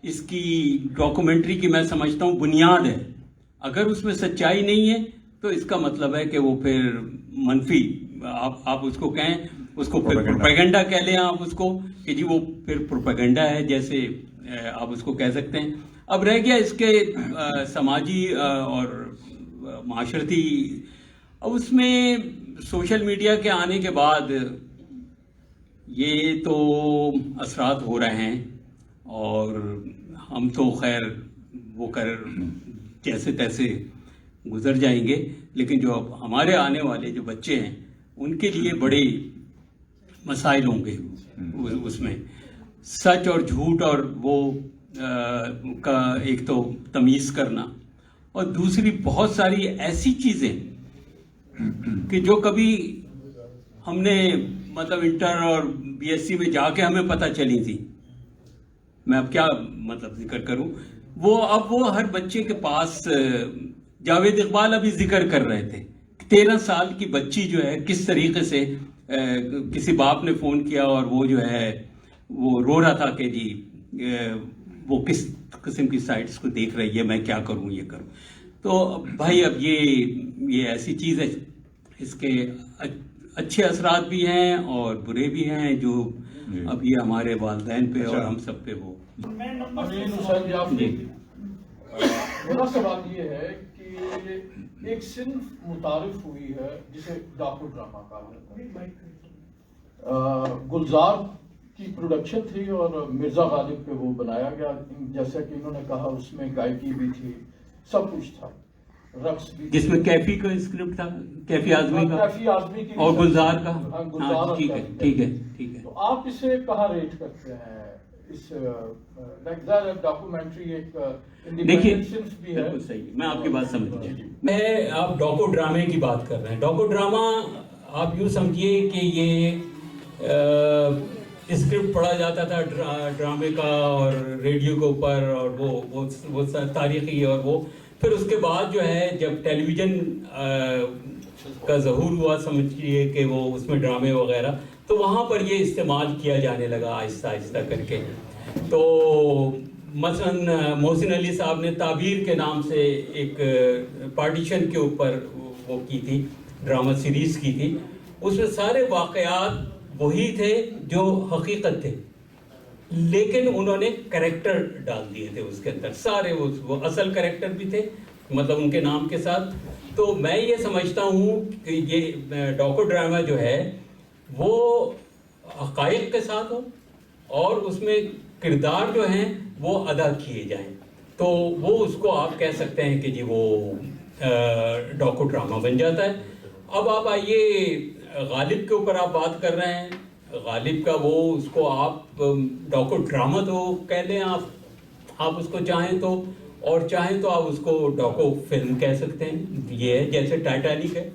D: اس کی ڈاکومنٹری کی میں سمجھتا ہوں بنیاد ہے، اگر اس میں سچائی نہیں ہے تو اس کا مطلب ہے کہ وہ پھر منفی، آپ اس کو کہیں، اس کو پھر پروپیگنڈا کہہ لیں آپ اس کو، کہ جی وہ پھر پروپیگنڈا ہے، جیسے آپ اس کو کہہ سکتے ہیں. اب رہ گیا اس کے سماجی اور معاشرتی، اب اس میں سوشل میڈیا کے آنے کے بعد یہ تو اثرات ہو رہے ہیں، اور ہم تو خیر وہ جیسے تیسے گزر جائیں گے، لیکن جو اب ہمارے آنے والے جو بچے ہیں ان کے لیے بڑے مسائل ہوں گے اس میں. سچ اور جھوٹ اور وہ کا ایک تو تمیز کرنا، اور دوسری بہت ساری ایسی چیزیں کہ جو کبھی ہم نے مطلب انٹر اور بی ایس سی میں جا کے ہمیں پتہ چلی تھی، میں اب کیا مطلب ذکر کروں، اب وہ ہر بچے کے پاس، جاوید اقبال ابھی ذکر کر رہے تھے، 13 سال کی بچی جو ہے کس طریقے سے کسی باپ نے فون کیا اور وہ جو ہے وہ رو رہا تھا کہ جی وہ کس قسم کی سائٹس کو دیکھ رہی ہے، میں کیا کروں، یہ کروں. تو بھائی اب یہ ایسی چیز ہے، اس کے اچھے اثرات بھی ہیں اور برے بھی ہیں، جو اب یہ ہمارے والدین پہ اور ہم سب پہ وہ.
I: میرا سوال یہ ہے کہ ایک صنف متعارف ہوئی ہے جسے ڈاکو ڈرامہ کہا جاتا ہے. گلزار کی پروڈکشن تھی اور مرزا غالب پہ وہ بنایا گیا، جیسا کہ انہوں نے کہا اس میں گائکی بھی تھی، سب کچھ تھا، رقص بھی،
D: جس میں کیفی کا اسکرپٹ تھا، کیفی اعظمی کا اور گلزار کا. ٹھیک ہے ٹھیک ہے ٹھیک ہے.
I: تو آپ اسے کہاں ریٹ کرتے ہیں؟ اس ڈاکومنٹری ایک
D: دیکھیے بالکل صحیح، میں آپ کی بات سمجھ گیا. آپ ڈاکو ڈرامے کی بات کر رہے ہیں. ڈاکو ڈرامہ آپ یوں سمجھیے کہ یہ اسکرپٹ پڑھا جاتا تھا ڈرامے کا اور ریڈیو کے اوپر، اور وہ تاریخی، اور وہ پھر اس کے بعد جو ہے جب ٹیلی ویژن کا ظہور ہوا، سمجھیے کہ وہ اس میں ڈرامے وغیرہ، تو وہاں پر یہ استعمال کیا جانے لگا آہستہ آہستہ کر کے. تو مثلا محسن علی صاحب نے تعبیر کے نام سے ایک پارٹیشن کے اوپر وہ کی تھی، ڈرامہ سیریز کی تھی. اس میں سارے واقعات وہی تھے جو حقیقت تھے، لیکن انہوں نے کریکٹر ڈال دیے تھے اس کے اندر، سارے وہ اصل کریکٹر بھی تھے مطلب ان کے نام کے ساتھ. تو میں یہ سمجھتا ہوں کہ یہ ڈاکو ڈرامہ جو ہے وہ حقائق کے ساتھ ہو اور اس میں کردار جو ہیں وہ ادا کیے جائیں، تو وہ اس کو آپ کہہ سکتے ہیں کہ جی وہ ڈاکو ڈرامہ بن جاتا ہے. اب آپ آئیے غالب کے اوپر آپ بات کر رہے ہیں، غالب کا وہ اس کو آپ ڈاکو ڈرامہ تو کہہ لیں آپ اس کو چاہیں تو، اور چاہیں تو آپ اس کو ڈاکو فلم کہہ سکتے ہیں. یہ ہے جیسے ٹائٹینک ہے،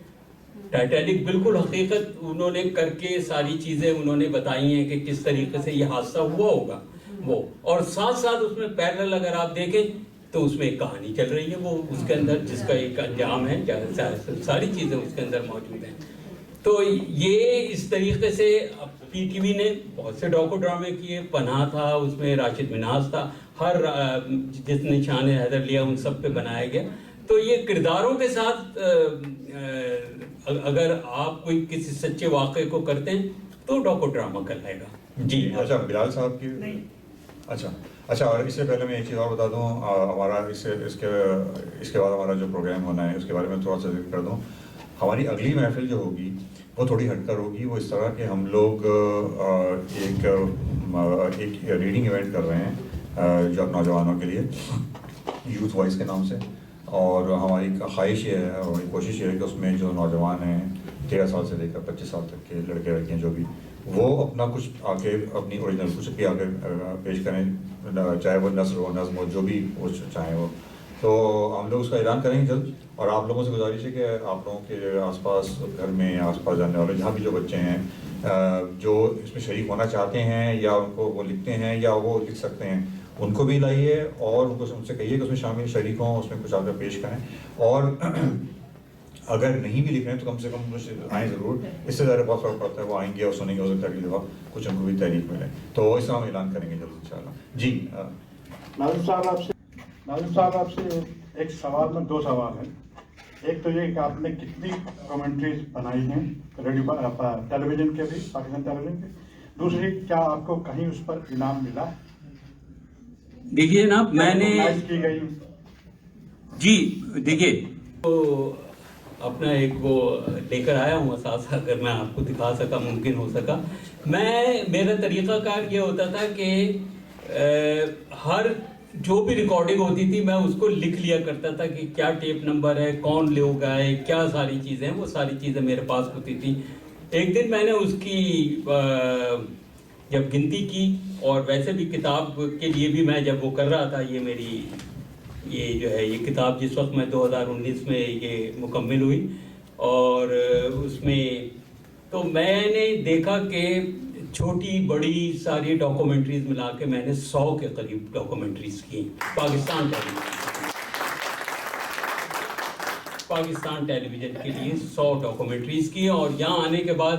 D: ٹائٹینک بالکل حقیقت انہوں نے کر کے ساری چیزیں انہوں نے بتائی ہیں کہ کس طریقے سے یہ حادثہ ہوا ہوگا وہ، اور ساتھ ساتھ اس میں پیرلل اگر آپ دیکھیں تو اس میں ایک کہانی چل رہی ہے وہ اس کے اندر، جس کا ایک انجام ہے، ساری چیزیں اس کے اندر موجود ہیں. تو یہ اس طریقے سے پی ٹی وی نے بہت سے ڈاکو ڈرامے کیے، پناہ تھا اس میں، راشد مناز تھا، ہر جس نے شان حیدر لیا ان سب پہ بنایا گیا. تو یہ کرداروں کے ساتھ اگر آپ کوئی کسی سچے واقعے کو کرتے ہیں تو ڈاکو ڈرامہ کہلائے گا. جی
C: اچھا، بلال صاحب کی اچھا اور اس سے پہلے میں ایک چیز اور بتا دوں، ہمارا اس کے بعد ہمارا جو پروگرام ہونا ہے اس کے بارے میں تھوڑا سا ذکر کر دوں. ہماری اگلی محفل جو ہوگی وہ تھوڑی ہٹ کر ہوگی. وہ اس طرح کہ ہم لوگ ایک ریڈنگ ایونٹ کر رہے ہیں جو نوجوانوں کے لیے، یوتھ وائس کے نام سے. اور ہماری خواہش یہ ہے، ہماری کوشش یہ ہے کہ اس میں جو نوجوان ہیں 13 سال سے لے کر 25 سال تک کے لڑکے لڑکیاں جو بھی وہ اپنا کچھ آگے اپنی اوریجنل کچھ بھی آگے پیش کریں، چاہے وہ نثر ہو، نظم ہو، جو بھی وہ چاہیں وہ. تو ہم لوگ اس کا اعلان کریں گے جلد. اور آپ لوگوں سے گزارش ہے کہ آپ لوگوں کے آس پاس گھر میں آس پاس جانے والے جہاں بھی جو بچے ہیں جو اس میں شریک ہونا چاہتے ہیں یا ان کو وہ لکھتے ہیں یا وہ لکھ سکتے ہیں، ان کو بھی لائیے اور ان کو ان سے کہیے کہ اس میں شامل شریک ہوں، اس میں کچھ آگے پیش کریں. اور اگر نہیں بھی لکھ رہے ہیں تو کم سے کم آئیں ضرور. اس سے زیادہ بہت فرق پڑتا ہے، وہ آئیں گے اور سنیں گے، ہو سکتا ہے اگلی دفعہ کچھ ان کو بھی تحریک ملے. تو اس طرح ہم اعلان کریں گے جلد انشاءاللہ. جی
J: ناظم صاحب آپ سے ایک سوال میں 2 سوال ہیں. ایک تو یہ کہ آپ نے کتنی کمنٹریز بنائی ہیں ریڈیو ٹیلی ویژن کے بھی، پاکستان ٹیلی ویژن کے. دوسری، کیا آپ کو کہیں اس پر انعام ملا؟
D: دیکھیے جناب، میں نے
J: کی گئی
D: جی دیکھیے اپنا ایک وہ لے کر آیا ہوں اساس، اگر میں آپ کو دکھا سکا ممکن ہو سکا. میرا طریقہ کار یہ ہوتا تھا کہ ہر جو بھی ریکارڈنگ ہوتی تھی میں اس کو لکھ لیا کرتا تھا کہ کیا ٹیپ نمبر ہے، کون لوگ آئے، کیا ساری چیزیں، وہ ساری چیزیں میرے پاس ہوتی تھی. ایک دن میں نے اس کی جب گنتی کی، اور ویسے بھی کتاب کے لیے بھی میں جب وہ کر رہا تھا، یہ میری یہ جو ہے یہ کتاب جس وقت میں 2019 میں یہ مکمل ہوئی، اور اس میں تو میں نے دیکھا کہ چھوٹی بڑی ساری ڈاکومنٹریز ملا کے میں نے 100 کے قریب ڈاکومنٹریز کی پاکستان ٹیلی ویژن کے لیے 100 ڈاکومنٹریز کی. اور یہاں آنے کے بعد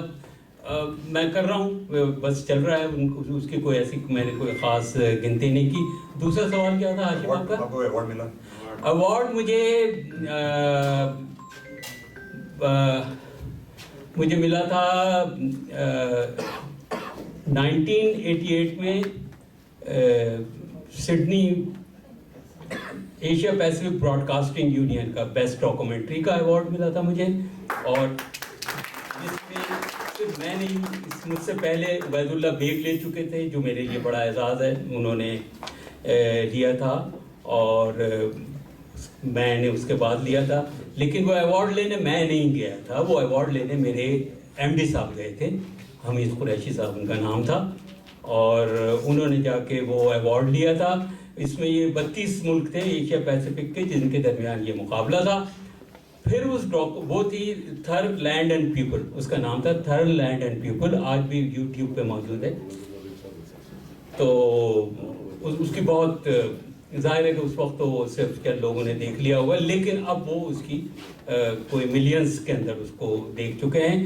D: میں کر رہا ہوں، بس چل رہا ہے، اس کی کوئی ایسی میں نے کوئی خاص گنتی نہیں کی. دوسرا سوال کیا تھا ہاشم آپ کا؟
C: ایوارڈ ملا؟
D: ایوارڈ مجھے ملا تھا 1988 میں Sydney Asia Pacific broadcasting union کا بیسٹ ڈاکومنٹری کا ایوارڈ ملا تھا مجھے. اور جس میں صرف میں نہیں، مجھ سے پہلے عبید اللہ بیگ لے چکے تھے، جو میرے لیے بڑا اعزاز ہے، انہوں نے لیا تھا، اور میں نے اس کے بعد لیا تھا. لیکن وہ ایوارڈ لینے میں نہیں گیا تھا، وہ ایوارڈ لینے میرے ایم ڈی صاحب گئے تھے، حمید قریشی صاحب ان کا نام تھا، اور انہوں نے جا کے وہ ایوارڈ لیا تھا. اس میں یہ 32 ملک تھے ایشیا پیسیفک کے جن کے درمیان یہ مقابلہ تھا. پھر وہ تھی تھر لینڈ اینڈ پیپل، اس کا نام تھا تھر لینڈ اینڈ پیپل، آج بھی یوٹیوب پہ موجود ہے. تو اس کی بہت ظاہر ہے کہ اس وقت تو صرف چند لوگوں نے دیکھ لیا ہوگا، لیکن اب وہ اس کی کوئی ملینز کے اندر اس کو دیکھ چکے ہیں.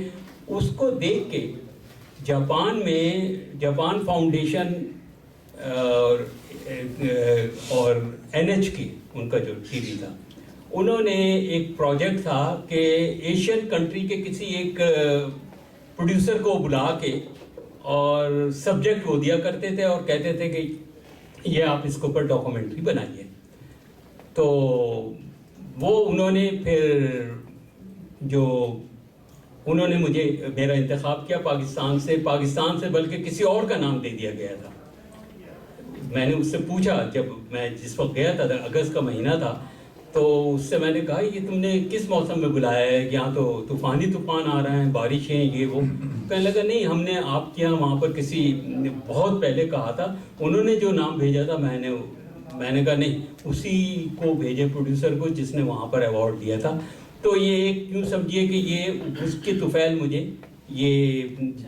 D: اس کو دیکھ کے جاپان فاؤنڈیشن اور NH کی ان کا جو ٹی وی تھا، انہوں نے ایک پروجیکٹ تھا کہ ایشین کنٹری کے کسی ایک پروڈیوسر کو بلا کے اور سبجیکٹ وہ دیا کرتے تھے اور کہتے تھے کہ یہ آپ اس کے اوپر ڈاکومنٹری بنائیے. تو وہ انہوں نے پھر انہوں نے مجھے میرا انتخاب کیا پاکستان سے بلکہ کسی اور کا نام دے دیا گیا تھا. میں نے اس سے پوچھا، جب میں جس وقت گیا تھا اگست کا مہینہ تھا، تو اس سے میں نے کہا یہ تم نے کس موسم میں بلایا ہے، یہاں تو طوفان آ رہے ہیں، بارشیں یہ وہ. کہنے لگا نہیں، ہم نے آپ کے یہاں وہاں پر کسی بہت پہلے کہا تھا، انہوں نے جو نام بھیجا تھا میں نے کہا نہیں، اسی کو بھیجے پروڈیوسر کو جس نے وہاں پر ایوارڈ دیا تھا. تو یہ ایک یوں سمجھیے کہ یہ اس کی طفیل مجھے یہ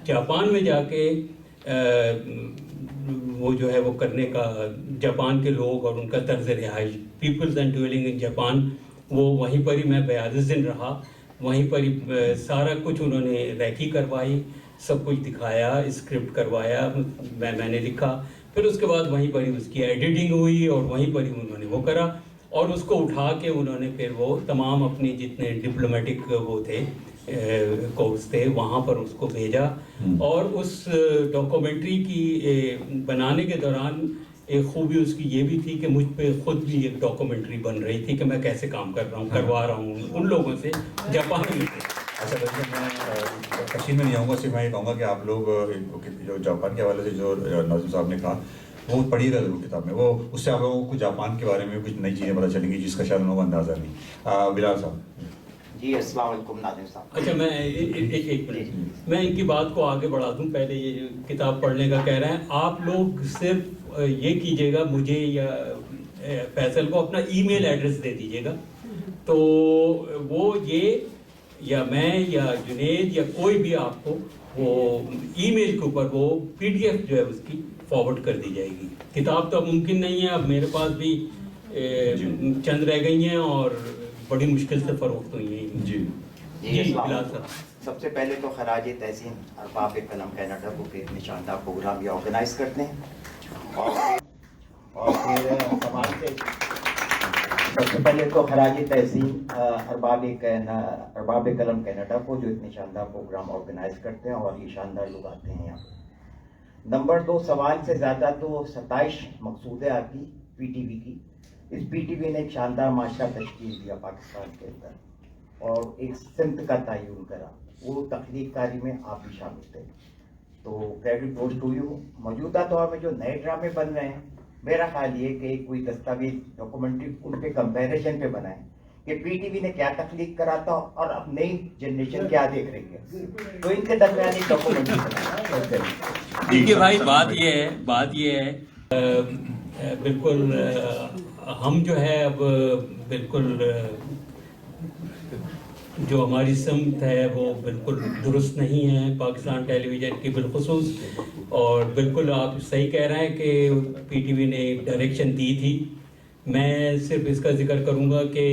D: جاپان میں جا کے وہ جو ہے وہ کرنے کا، جاپان کے لوگ اور ان کا طرز رہائش، peoples and dwelling in Japan, وہ وہیں پر ہی میں 42 دن رہا، وہیں پر ہی سارا کچھ انہوں نے ریکی کروائی، سب کچھ دکھایا، اسکرپٹ کروایا، میں نے لکھا. پھر اس کے بعد وہیں پر ہی اس کی ایڈیٹنگ ہوئی اور وہیں پر ہی انہوں نے وہ کرا، اور اس کو اٹھا کے انہوں نے پھر وہ تمام اپنی جتنے ڈپلومیٹک وہ تھے کورس تھے وہاں پر اس کو بھیجا. اور اس ڈاکومنٹری کی بنانے کے دوران ایک خوبی اس کی یہ بھی تھی کہ مجھ پہ خود بھی ایک ڈاکومنٹری بن رہی تھی کہ میں کیسے کام کر رہا ہوں، کروا رہا ہوں ان لوگوں سے جاپان میں.
C: اچھا میں تفصیل میں نہیں آؤں گا، صرف میں یہ کہوں گا کہ آپ لوگ جو جاپان کے حوالے سے جو ناظم صاحب نے کہا وہ پڑھیے گا ضرور کتاب میں، وہ اس سے آپ لوگوں کو جاپان کے بارے میں کچھ نئی چیزیں پتہ چلیں گی جس کا شاید ان لوگوں کو اندازہ نہیں. بلال صاحب.
K: جی السلام علیکم ناظرین صاحب.
D: اچھا میں ایک منٹ میں ان کی بات کو آگے بڑھا دوں. پہلے یہ کتاب پڑھنے کا کہہ رہے ہیں آپ لوگ, صرف یہ کیجیے گا مجھے یا فیصل کو اپنا ای میل ایڈریس دے دیجیے گا, تو وہ یہ یا میں یا جنید یا کوئی بھی آپ کو وہ ای میل کے اوپر وہ پی ڈی ایف جو ہے اس کی فارورڈ کر دی جائے گی. کتاب تو اب ممکن نہیں ہے, اب میرے پاس بھی چند رہ گئی ہیں اور بڑی مشکل سے فروخت ہوئی ہیں.
K: جی
D: بلال صاحب,
K: سب سے پہلے تو خراج تحسین ارباب قلم کینیڈا کو کہ اتنے شاندار پروگرام یہ آرگنائز کرتے ہیں, اور پھر سوال سے سب سے پہلے تو خراج تحسین ارباب قلم کینیڈا کو جو اتنے شاندار پروگرام آرگنائز کرتے ہیں, اور یہ شاندار لوگ آتے ہیں یہاں. نمبر 2, سوال سے زیادہ تو ستائش مقصود ہے آپ کی پی ٹی وی کی. اس پی ٹی وی نے ایک شاندار معاشرہ تشکیل دیا پاکستان کے اندر, اور ایک سمت کا تعین کرا, وہ تخلیق کاری میں آپ بھی شامل تھے, تو کریڈٹ گوز ٹو یو. موجودہ دور میں جو نئے ڈرامے بن رہے ہیں, میرا خیال یہ کہ کوئی دستاویز ڈاکومنٹری ان کے کمپیریزن پہ بنائیں کہ پی ٹی وی نے کیا تخلیق کرا تھا اور اب نئی جنریشن کیا دیکھ رہی ہے, تو ان کے درمیان ایک ڈاکومنٹری بنائیں.
D: دیکھیے بھائی, بات یہ ہے بالکل ہم جو ہے اب بالکل جو ہماری سمت ہے وہ بالکل درست نہیں ہے پاکستان ٹیلی ویژن کی بالخصوص, اور بالکل آپ صحیح کہہ رہے ہیں کہ پی ٹی وی نے ایک ڈائریکشن دی تھی. میں صرف اس کا ذکر کروں گا کہ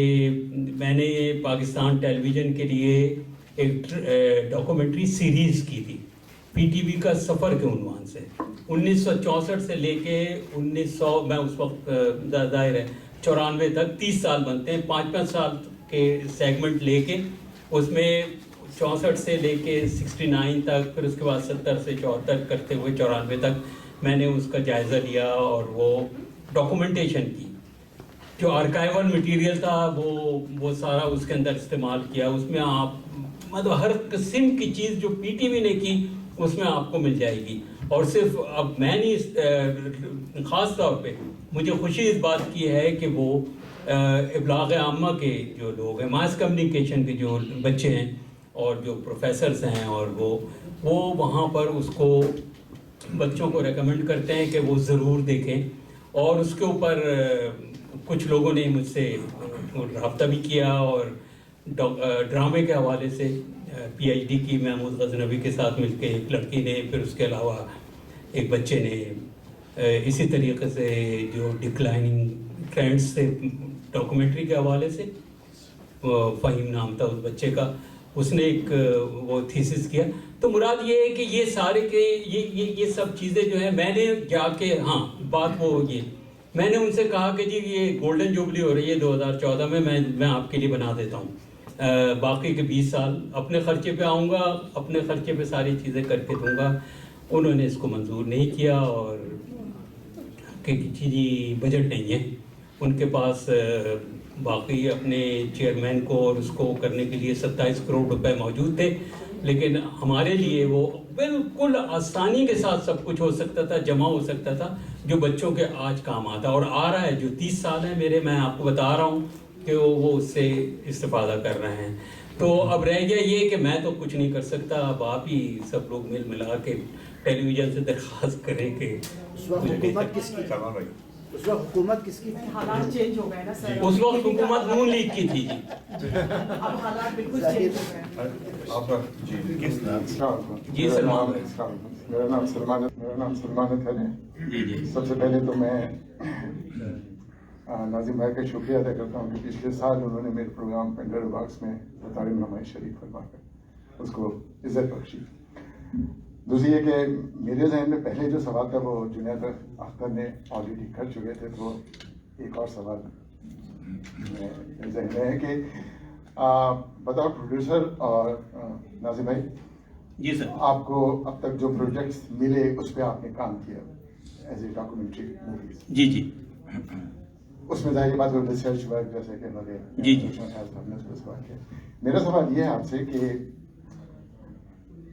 D: میں نے پاکستان ٹیلی ویژن کے لیے ایک ڈاکومنٹری سیریز کی تھی پی ٹی وی کا سفر کے عنوان سے. 1964 سے لے کے 1900 میں اس وقت ظاہر ہے 94 تک 30 سال بنتے ہیں, 5-5 سال کے سیگمنٹ لے کے, اس میں 64 سے لے کے 69 تک, پھر اس کے بعد 70 سے 74 کرتے ہوئے 94 تک میں نے اس کا جائزہ لیا اور وہ ڈاکومنٹیشن کی. جو آرکائیول مٹیریل تھا وہ سارا اس کے اندر استعمال کیا. اس میں آپ مطلب ہر قسم کی چیز جو پی ٹی وی نے کی اس میں آپ کو مل جائے گی. اور صرف اب میں نہیں, خاص طور پہ مجھے خوشی اس بات کی ہے کہ وہ ابلاغ عامہ کے جو لوگ ہیں, ماس کمیونیکیشن کے جو بچے ہیں اور جو پروفیسرز ہیں, اور وہ وہاں پر اس کو بچوں کو ریکمنڈ کرتے ہیں کہ وہ ضرور دیکھیں. اور اس کے اوپر کچھ لوگوں نے مجھ سے رابطہ بھی کیا, اور ڈرامے کے حوالے سے پی ایچ ڈی کی محمود غزنوی کے ساتھ مل کے ایک لڑکی نے, پھر اس کے علاوہ ایک بچے نے, اسی طریقے سے جو ڈکلائننگ ٹرینڈز سے ڈاکومنٹری کے حوالے سے, فہیم نام تھا اس بچے کا, اس نے ایک وہ تھیسس کیا. تو مراد یہ ہے کہ یہ سارے کے یہ سب چیزیں جو ہیں میں نے جا کے, ہاں بات وہ یہ میں نے ان سے کہا کہ جی یہ گولڈن جوبلی ہو رہی ہے 2014 میں آپ کے لیے بنا دیتا ہوں, باقی کے 20 سال اپنے خرچے پہ آؤں گا, اپنے خرچے پہ ساری چیزیں کر کے دوں گا. انہوں نے اس کو منظور نہیں کیا, اور کہ جی بجٹ نہیں ہے ان کے پاس. باقی اپنے چیئرمین کو اور اس کو کرنے کے لیے 27 کروڑ روپے موجود تھے, لیکن ہمارے لیے وہ بالکل آسانی کے ساتھ سب کچھ ہو سکتا تھا, جمع ہو سکتا تھا, جو بچوں کے آج کام آتا اور آ رہا ہے. جو 30 سال ہیں میرے, میں آپ کو بتا رہا ہوں کہ وہ اس سے استفادہ کر رہے ہیں. تو اب رہ گیا یہ کہ میں تو کچھ نہیں کر سکتا, اب آپ ہی سب لوگ مل ملا کے ٹیلی ویژن سے درخواست کریں کہ
L: اس وقت حکومت کس کی تھی؟ حالات چینج ہو گئے نا سر.
D: اس وقت حکومت نون لیگ کی تھی.
L: اب حالات بالکل چینج ہو گئے.
D: جی سلمان.
M: میرا نام سلمان ہے. سب سے پہلے تو میں ناظم بھائی کا شکریہ ادا کرتا ہوں کہ پچھلے سال انہوں نے میرے پروگرام پینڈر باکس میں بطور نمائش شریک فرما کر اس کو عزت بخشی. دوسری یہ کہ میرے ذہن میں پہلے جو سوال تھا وہ جنید اختر نے آلریڈی کر چکے تھے, تو ایک اور سوال میرے ذہن میں ہے کہ بطور پروڈیوسر اور ناظم بھائی,
D: جی سر,
M: آپ کو اب تک جو پروجیکٹس ملے اس پہ آپ نے کام کیا ایز اے ڈاکومنٹری موویز.
D: جی جی,
M: اس میں ظاہر بات ریسرچ ورک جیسے کہ انہوں نے
D: جی جی
M: میرا سوال یہ ہے آپ سے کہ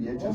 M: VHS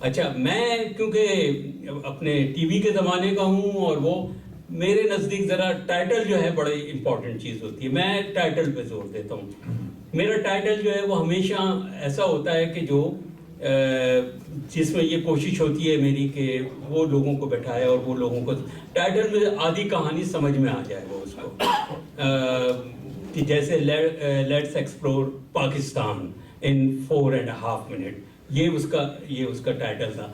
D: اچھا میں کیونکہ اپنے ٹی وی کے زمانے کا ہوں اور وہ میرے نزدیک ذرا ٹائٹل جو ہے بڑی امپورٹنٹ چیز ہوتی ہے، میں ٹائٹل پہ زور دیتا ہوں. میرا ٹائٹل جو ہے وہ ہمیشہ ایسا ہوتا ہے کہ جو جس میں یہ کوشش ہوتی ہے میری کہ وہ لوگوں کو بٹھائے اور وہ لوگوں کو ٹائٹل میں آدھی کہانی سمجھ میں آ جائے وہ اس کو، کہ جیسے let's explore Pakistan in 4.5 minute, یہ اس کا ٹائٹل تھا.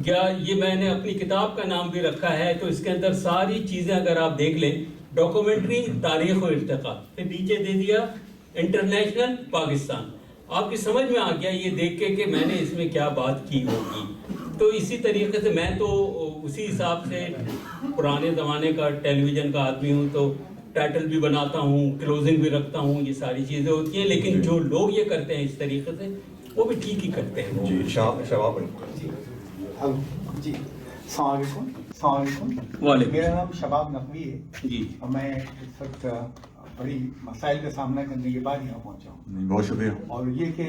D: یا یہ میں نے اپنی کتاب کا نام بھی رکھا ہے، تو اس کے اندر ساری چیزیں اگر آپ دیکھ لیں، ڈاکومنٹری تاریخ و ارتقا، پھر نیچے دے دیا انٹرنیشنل پاکستان. آپ کی سمجھ میں آ گیا یہ دیکھ کے کہ میں نے اس میں کیا بات کی ہوگی. تو اسی طریقے سے میں تو اسی حساب سے پرانے زمانے کا ٹیلی ویژن کا آدمی ہوں، تو ٹائٹل بھی بناتا ہوں، کلوزنگ بھی رکھتا ہوں، یہ ساری چیزیں ہوتی ہیں. لیکن جو لوگ یہ کرتے ہیں اس طریقے سے وہ بھی ٹھیک ہی کرتے ہیں.
C: جی شباب
L: جی السلام علیکم. السلام علیکم.
D: وعلیکم.
L: میرا نام شباب نقوی ہے
D: جی.
L: اور میں اس وقت بڑی مسائل کا سامنا کرنے کے بعد یہاں پہنچا ہوں.
C: بہت شکریہ.
L: اور یہ کہ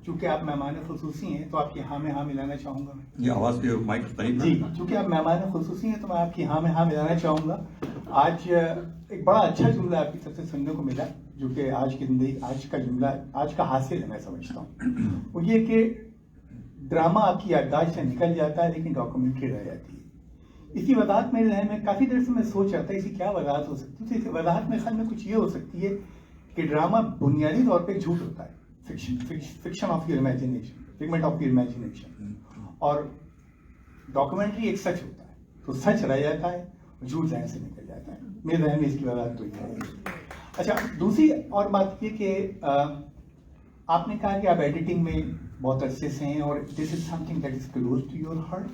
L: چونکہ آپ مہمان خصوصی ہیں تو آپ کی ہاں میں ہاں ملانا چاہوں گا.
C: یہ آواز پہ مائک قریب.
L: جی چونکہ آپ مہمان خصوصی ہیں تو میں آپ کی ہاں میں ہاں ملانا چاہوں گا. آج ایک بڑا اچھا جملہ آپ کی طرف سے سننے کو ملا جو کہ آج کی زندگی آج کا جملہ آج کا حاصل ہے میں سمجھتا ہوں. وہ یہ کہ ڈرامہ آپ کی یادداشت سے نکل جاتا ہے لیکن ڈاکومنٹری رہ جاتی ہے. اس کی وضاحت میرے ذہن میں کافی دیر سے میں سوچ رہا تھا اس کی کیا وضاحت ہو سکتی ہے. تو اس کی وضاحت میرے خیال میں کچھ یہ ہو سکتی ہے کہ ڈرامہ بنیادی طور پہ جھوٹ ہوتا ہے، fiction of your imagination, figment of your imagination, اور ڈاکومنٹری ایک سچ ہوتا ہے. تو سچ رہ جاتا ہے، جھوٹ ذہن سے نکل جاتا ہے. میرے ذہن میں اس کی وضاحت تو یہ ہے. اچھا دوسری اور بات یہ کہ آپ نے کہا کہ آپ ایڈیٹنگ میں بہت عرصے سے ہیں اور this is something that is close to your heart.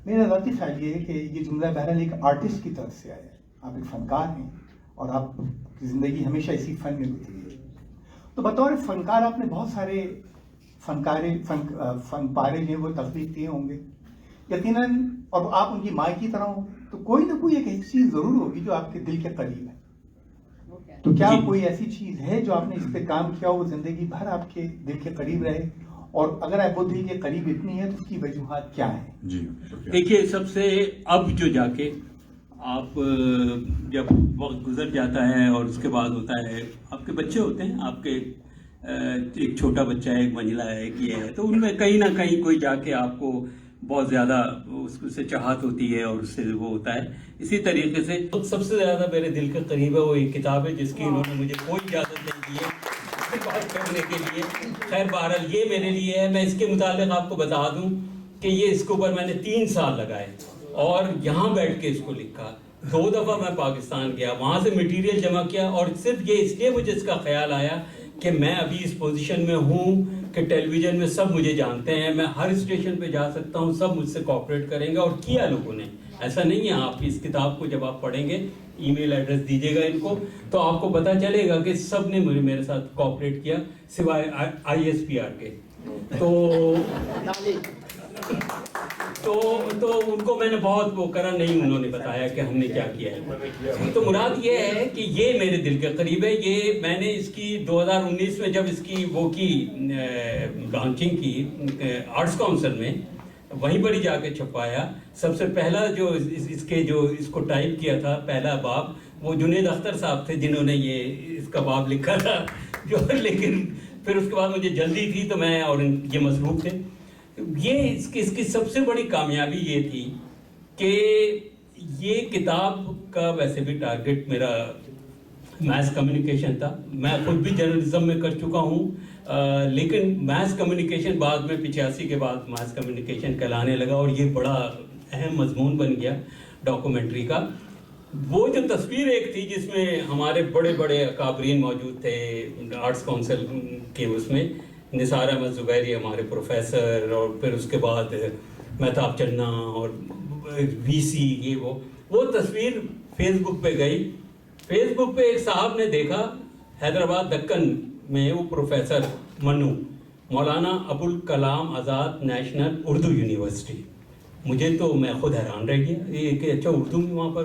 L: میرا ذاتی خیال یہ ہے کہ یہ جملہ بہرحال ایک آرٹسٹ کی طرف سے آیا ہے. آپ ایک فنکار ہیں اور آپ کی زندگی ہمیشہ اسی فن میں گزری ہے. تو بطور فنکار آپ نے بہت سارے فن پارے جو ہیں وہ تخلیق کیے ہوں گے یقیناً، اور آپ ان کی ماں کی طرح ہوں گے. تو کوئی نہ کوئی ایک ایسی چیز ضرور ہوگی جو آپ کے دل کے قریب ہے. تو کیا کوئی ایسی چیز ہے جو آپ نے اس پہ کام کیا وہ زندگی بھر آپ کے دل کے قریب رہے، اور اگر آپ وہ دل کے قریب اتنی ہے تو اس کی وجوہات کیا ہیں؟
C: جی
D: دیکھیے، سب سے اب جو جا کے آپ جب وقت گزر جاتا ہے اور اس کے بعد ہوتا ہے آپ کے بچے ہوتے ہیں، آپ کے ایک چھوٹا بچہ ہے، ایک منجلا ہے، ایک یہ ہے، تو ان میں کہیں نہ کہیں کوئی جا کے آپ کو بہت زیادہ اس سے چاہت ہوتی ہے اور اس سے وہ ہوتا ہے. اسی طریقے سے سب سے زیادہ میرے دل کے قریب ہے وہ ایک کتاب ہے جس کی انہوں نے مجھے کوئی اجازت نہیں دی ہے بات کرنے کے لیے. خیر بہرحال یہ میرے لیے ہے. میں اس کے متعلق آپ کو بتا دوں کہ یہ اس کے اوپر میں نے 3 سال لگائے اور یہاں بیٹھ کے اس کو لکھا. 2 دفعہ میں پاکستان گیا، وہاں سے مٹیریل جمع کیا، اور صرف یہ اس لیے مجھے اس کا خیال آیا کہ میں ابھی اس پوزیشن میں ہوں کہ ٹیلی ویژن میں سب مجھے جانتے ہیں، میں ہر اسٹیشن پہ جا سکتا ہوں، سب مجھ سے کوآپریٹ کریں گے. اور کیا لوگوں نے، ایسا نہیں ہے. آپ اس کتاب کو جب آپ پڑھیں گے، ای میل ایڈریس دیجیے گا ان کو، تو آپ کو پتہ چلے گا کہ سب نے میرے ساتھ کوآپریٹ کیا سوائے ISPR کے. تو ان کو میں نے بہت وہ کرا نہیں، انہوں نے بتایا کہ ہم نے کیا کیا ہے. تو مراد یہ ہے کہ یہ میرے دل کے قریب ہے. یہ میں نے اس کی 2019 میں جب اس کی وہ کی لانچنگ کی آرٹس کونسل میں، وہیں پر ہی جا کے چھپایا. سب سے پہلا جو اس کو ٹائپ کیا تھا پہلا باب وہ جنید اختر صاحب تھے جنہوں نے اس کا باب لکھا تھا لیکن پھر اس کے بعد مجھے جلدی تھی تو میں اور یہ مصروف تھے. یہ اس کی سب سے بڑی کامیابی یہ تھی کہ یہ کتاب کا ویسے بھی ٹارگٹ میرا میس کمیونیکیشن تھا. میں خود بھی جرنلزم میں کر چکا ہوں، لیکن میس کمیونیکیشن بعد میں 85 کے بعد میس کمیونیکیشن کہلانے لگا اور یہ بڑا اہم مضمون بن گیا ڈاکومنٹری کا. وہ جو تصویر ایک تھی جس میں ہمارے بڑے بڑے اکابرین موجود تھے آرٹس کونسل کے، اس میں نثار احمد زبیری ہمارے پروفیسر، اور پھر اس کے بعد مہتاب چننا اور VC، یہ وہ تصویر فیس بک پہ گئی. فیس بک پہ ایک صاحب نے دیکھا حیدرآباد دکن میں، وہ پروفیسر منو، مولانا ابوالکلام آزاد نیشنل اردو یونیورسٹی. مجھے تو میں خود حیران رہ گیا کہ اچھا اردو میں وہاں پر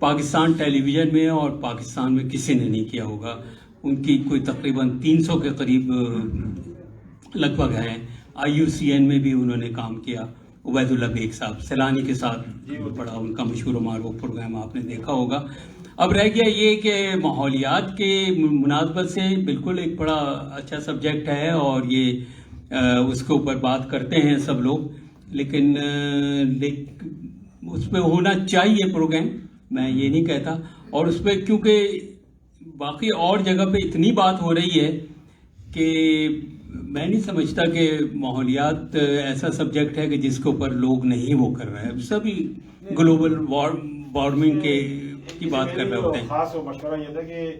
D: پاکستان ٹیلی ویژن میں اور پاکستان میں کسی نے نہیں کیا ہوگا. ان کی کوئی تقریباً 300 کے قریب لگ بھگ ہیں. IUCN میں بھی انہوں نے کام کیا. عبید اللہ بیگ صاحب سیلانی کے ساتھ بڑا ان کا مشہور و معروف پروگرام آپ نے دیکھا ہوگا. اب رہ گیا یہ کہ ماحولیات کے مناسبت سے بالکل ایک بڑا اچھا سبجیکٹ ہے اور یہ اس کے اوپر بات کرتے ہیں سب لوگ, لیکن اس پہ ہونا چاہیے پروگرام, میں یہ نہیں کہتا. اور اس پہ کیونکہ باقی اور جگہ پہ اتنی بات ہو رہی ہے کہ میں نہیں سمجھتا کہ ماحولیات ایسا سبجیکٹ ہے کہ جس کے اوپر لوگ نہیں وہ کر رہے ہیں. سبھی گلوبل وارمنگ کی بات کر رہے ہوتے ہیں.
N: خاص مشورہ یہ تھا کہ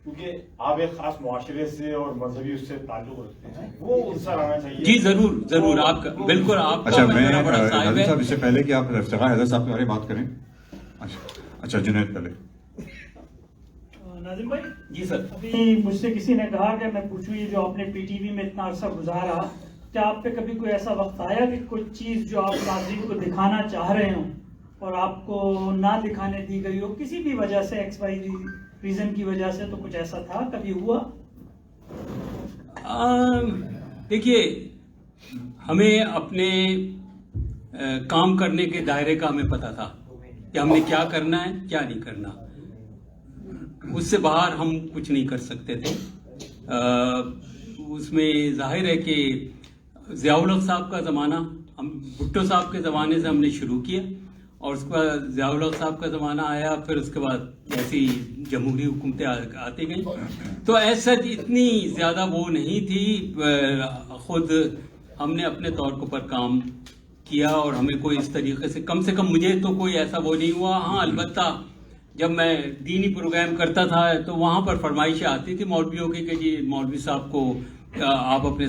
N: کیونکہ آپ ایک خاص معاشرے سے اور مذہبی اس سے تعلق رکھتے ہیں, وہ عنصر آنا چاہیے.
D: جی ضرور آپ کا بالکل آپ.
C: اچھا میں ناظم صاحب اس سے پہلے کہ آپ افتخار حیدر صاحب کے بارے میں بات کریں. اچھا جنید پہلے.
A: ناظم بھائی.
D: جی سر.
A: ابھی مجھ سے کسی نے کہا کہ میں پوچھوں یہ جو آپ نے PTV میں اتنا عرصہ گزارا, کیا آپ پہ کبھی کوئی ایسا وقت آیا کہ کوئی چیز جو آپ ناظرین کو دکھانا چاہ رہے ہوں اور آپ کو نہ دکھانے دی گئی ہو کسی بھی وجہ سے, XY ریزن کی وجہ سے, تو کچھ ایسا تھا کبھی ہوا؟
D: دیکھیے ہمیں اپنے کام کرنے کے دائرے کا ہمیں پتا تھا کہ ہم نے کیا کرنا ہے کیا نہیں کرنا. اس سے باہر ہم کچھ نہیں کر سکتے تھے. اس میں ظاہر ہے کہ ضیاء الحق صاحب کا زمانہ, ہم بھٹو صاحب کے زمانے سے ہم نے شروع کیا اور اس کے بعد ضیاء الحق صاحب کا زمانہ آیا, پھر اس کے بعد ایسی جمہوری حکومتیں آتی گئیں. تو ایسا اتنی زیادہ وہ نہیں تھی, خود ہم نے اپنے طور پر کام کیا اور ہمیں کوئی اس طریقے سے کم مجھے تو کوئی ایسا وہ نہیں ہوا. ہاں البتہ جب میں دینی پروگرام کرتا تھا تو وہاں پر فرمائشیں آتی تھی مولویوں کی کہ جی مولوی صاحب کو آپ اپنے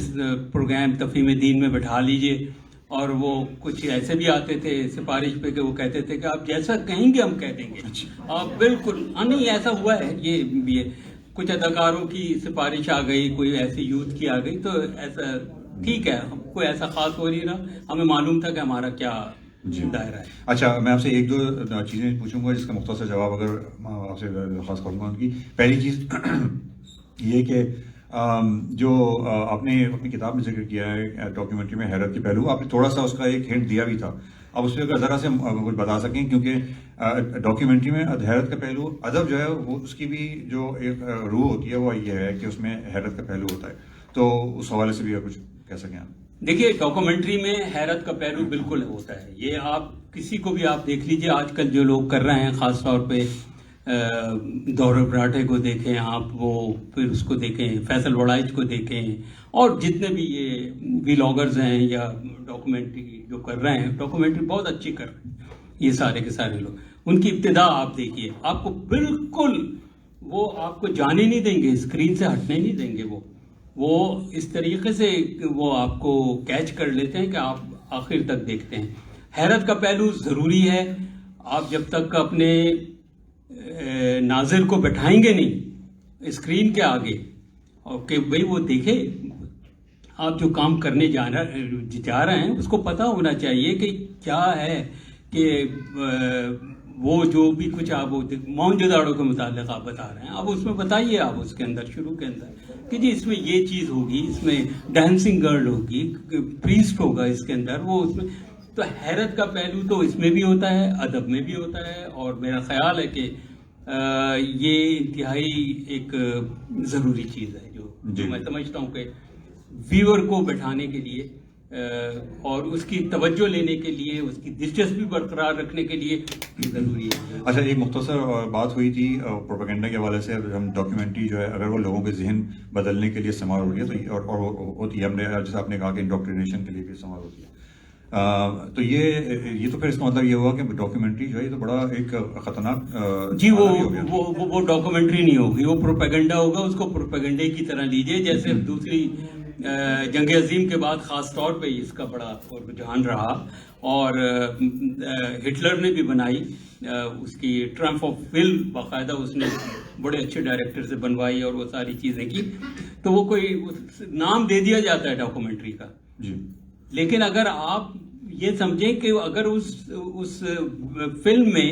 D: پروگرام تفہیم دین میں بٹھا لیجئے, اور وہ کچھ ایسے بھی آتے تھے سفارش پہ کہ وہ کہتے تھے کہ آپ جیسا کہیں گے ہم کہہ دیں گے. آپ بالکل نہیں ایسا ہوا ہے. یہ کچھ اداکاروں کی سفارش آ گئی, کوئی ایسی یوتھ کی آ گئی, تو ایسا ٹھیک ہے, کوئی ایسا خاص ہو نہیں رہا. ہمیں معلوم تھا کہ ہمارا کیا دائرہ ہے.
C: اچھا میں آپ سے ایک دو چیزیں پوچھوں گا جس کا مختصر جواب اگر آپ سے درخواست کروں گا. ان کی پہلی چیز یہ کہ جو آپ نے اپنی کتاب میں ذکر کیا ہے ڈاکیومنٹری میں حیرت کے پہلو, آپ نے تھوڑا سا اس کا ایک ہنٹ دیا بھی تھا. اب اس پہ اگر ذرا سے کچھ بتا سکیں, کیونکہ ڈاکیومنٹری میں حیرت کا پہلو ادب جو ہے وہ اس کی بھی جو ایک روح ہوتی ہے وہ یہ ہے کہ اس میں حیرت کا پہلو ہوتا ہے, تو اس حوالے سے بھی کچھ کہہ سکیں آپ.
D: دیکھیے ڈاکومنٹری میں حیرت کا پہلو بالکل ہوتا ہے. یہ آپ کسی کو بھی آپ دیکھ لیجئے, آج کل جو لوگ کر رہے ہیں, خاص طور پہ دورہ براٹھے کو دیکھیں آپ, وہ پھر اس کو دیکھیں, فیصل وڑائچ کو دیکھیں, اور جتنے بھی یہ ویلاگرز ہیں یا ڈاکومنٹری جو کر رہے ہیں, ڈاکومنٹری بہت اچھی کر رہے ہیں یہ سارے کے سارے لوگ. ان کی ابتدا آپ دیکھیے, آپ کو بالکل وہ آپ کو جانے نہیں دیں گے, اسکرین سے ہٹنے نہیں دیں گے. وہ اس طریقے سے وہ آپ کو کیچ کر لیتے ہیں کہ آپ آخر تک دیکھتے ہیں. حیرت کا پہلو ضروری ہے. آپ جب تک اپنے ناظر کو بٹھائیں گے نہیں اسکرین کے آگے اور کہ بھئی وہ دیکھے آپ جو کام کرنے جا رہے ہیں, اس کو پتہ ہونا چاہیے کہ کیا ہے, کہ وہ جو بھی کچھ آپ موجوداڑوں کے متعلق آپ بتا رہے ہیں, اب اس میں بتائیے آپ اس کے اندر شروع کے اندر کہ جی اس میں یہ چیز ہوگی, اس میں ڈانسنگ گرل ہوگی, پریسٹ ہوگا اس کے اندر, وہ اس میں. تو حیرت کا پہلو تو اس میں بھی ہوتا ہے, ادب میں بھی ہوتا ہے, اور میرا خیال ہے کہ یہ انتہائی ایک ضروری چیز ہے جو میں سمجھتا ہوں کہ ویور کو بٹھانے کے لیے اور اس کی توجہ لینے کے لیے, اس کی دلچسپی برقرار رکھنے کے لیے ضروری ہے.
C: اچھا ایک مختصر بات ہوئی تھی پروپیگنڈا کے حوالے سے, ہم ڈاکیومنٹری جو ہے اگر وہ لوگوں کے ذہن بدلنے کے لیے استعمال ہو رہی ہے تو اور ہوتی ہے, ہم نے جیسے آپ نے کہا کہ انڈوکٹرینیشن کے لیے بھی استعمال ہوتی ہے, تو یہ تو پھر اس کا مطلب یہ ہوا کہ ڈاکیومنٹری جو ہے یہ تو بڑا ایک خطرناک.
D: جی وہ ڈاکیومنٹری نہیں ہوگی, وہ پروپیگنڈا ہوگا. اس کو پروپیگنڈے کی طرح لیجئے جیسے دوسری جنگ عظیم کے بعد خاص طور پہ اس کا بڑا رجحان رہا, اور ہٹلر نے بھی بنائی اس کی ٹرمپ آف ول, باقاعدہ اس نے بڑے اچھے ڈائریکٹر سے بنوائی اور وہ ساری چیزیں کی. تو وہ کوئی نام دے دیا جاتا ہے ڈاکومنٹری کا, لیکن اگر آپ یہ سمجھیں کہ اگر اس فلم میں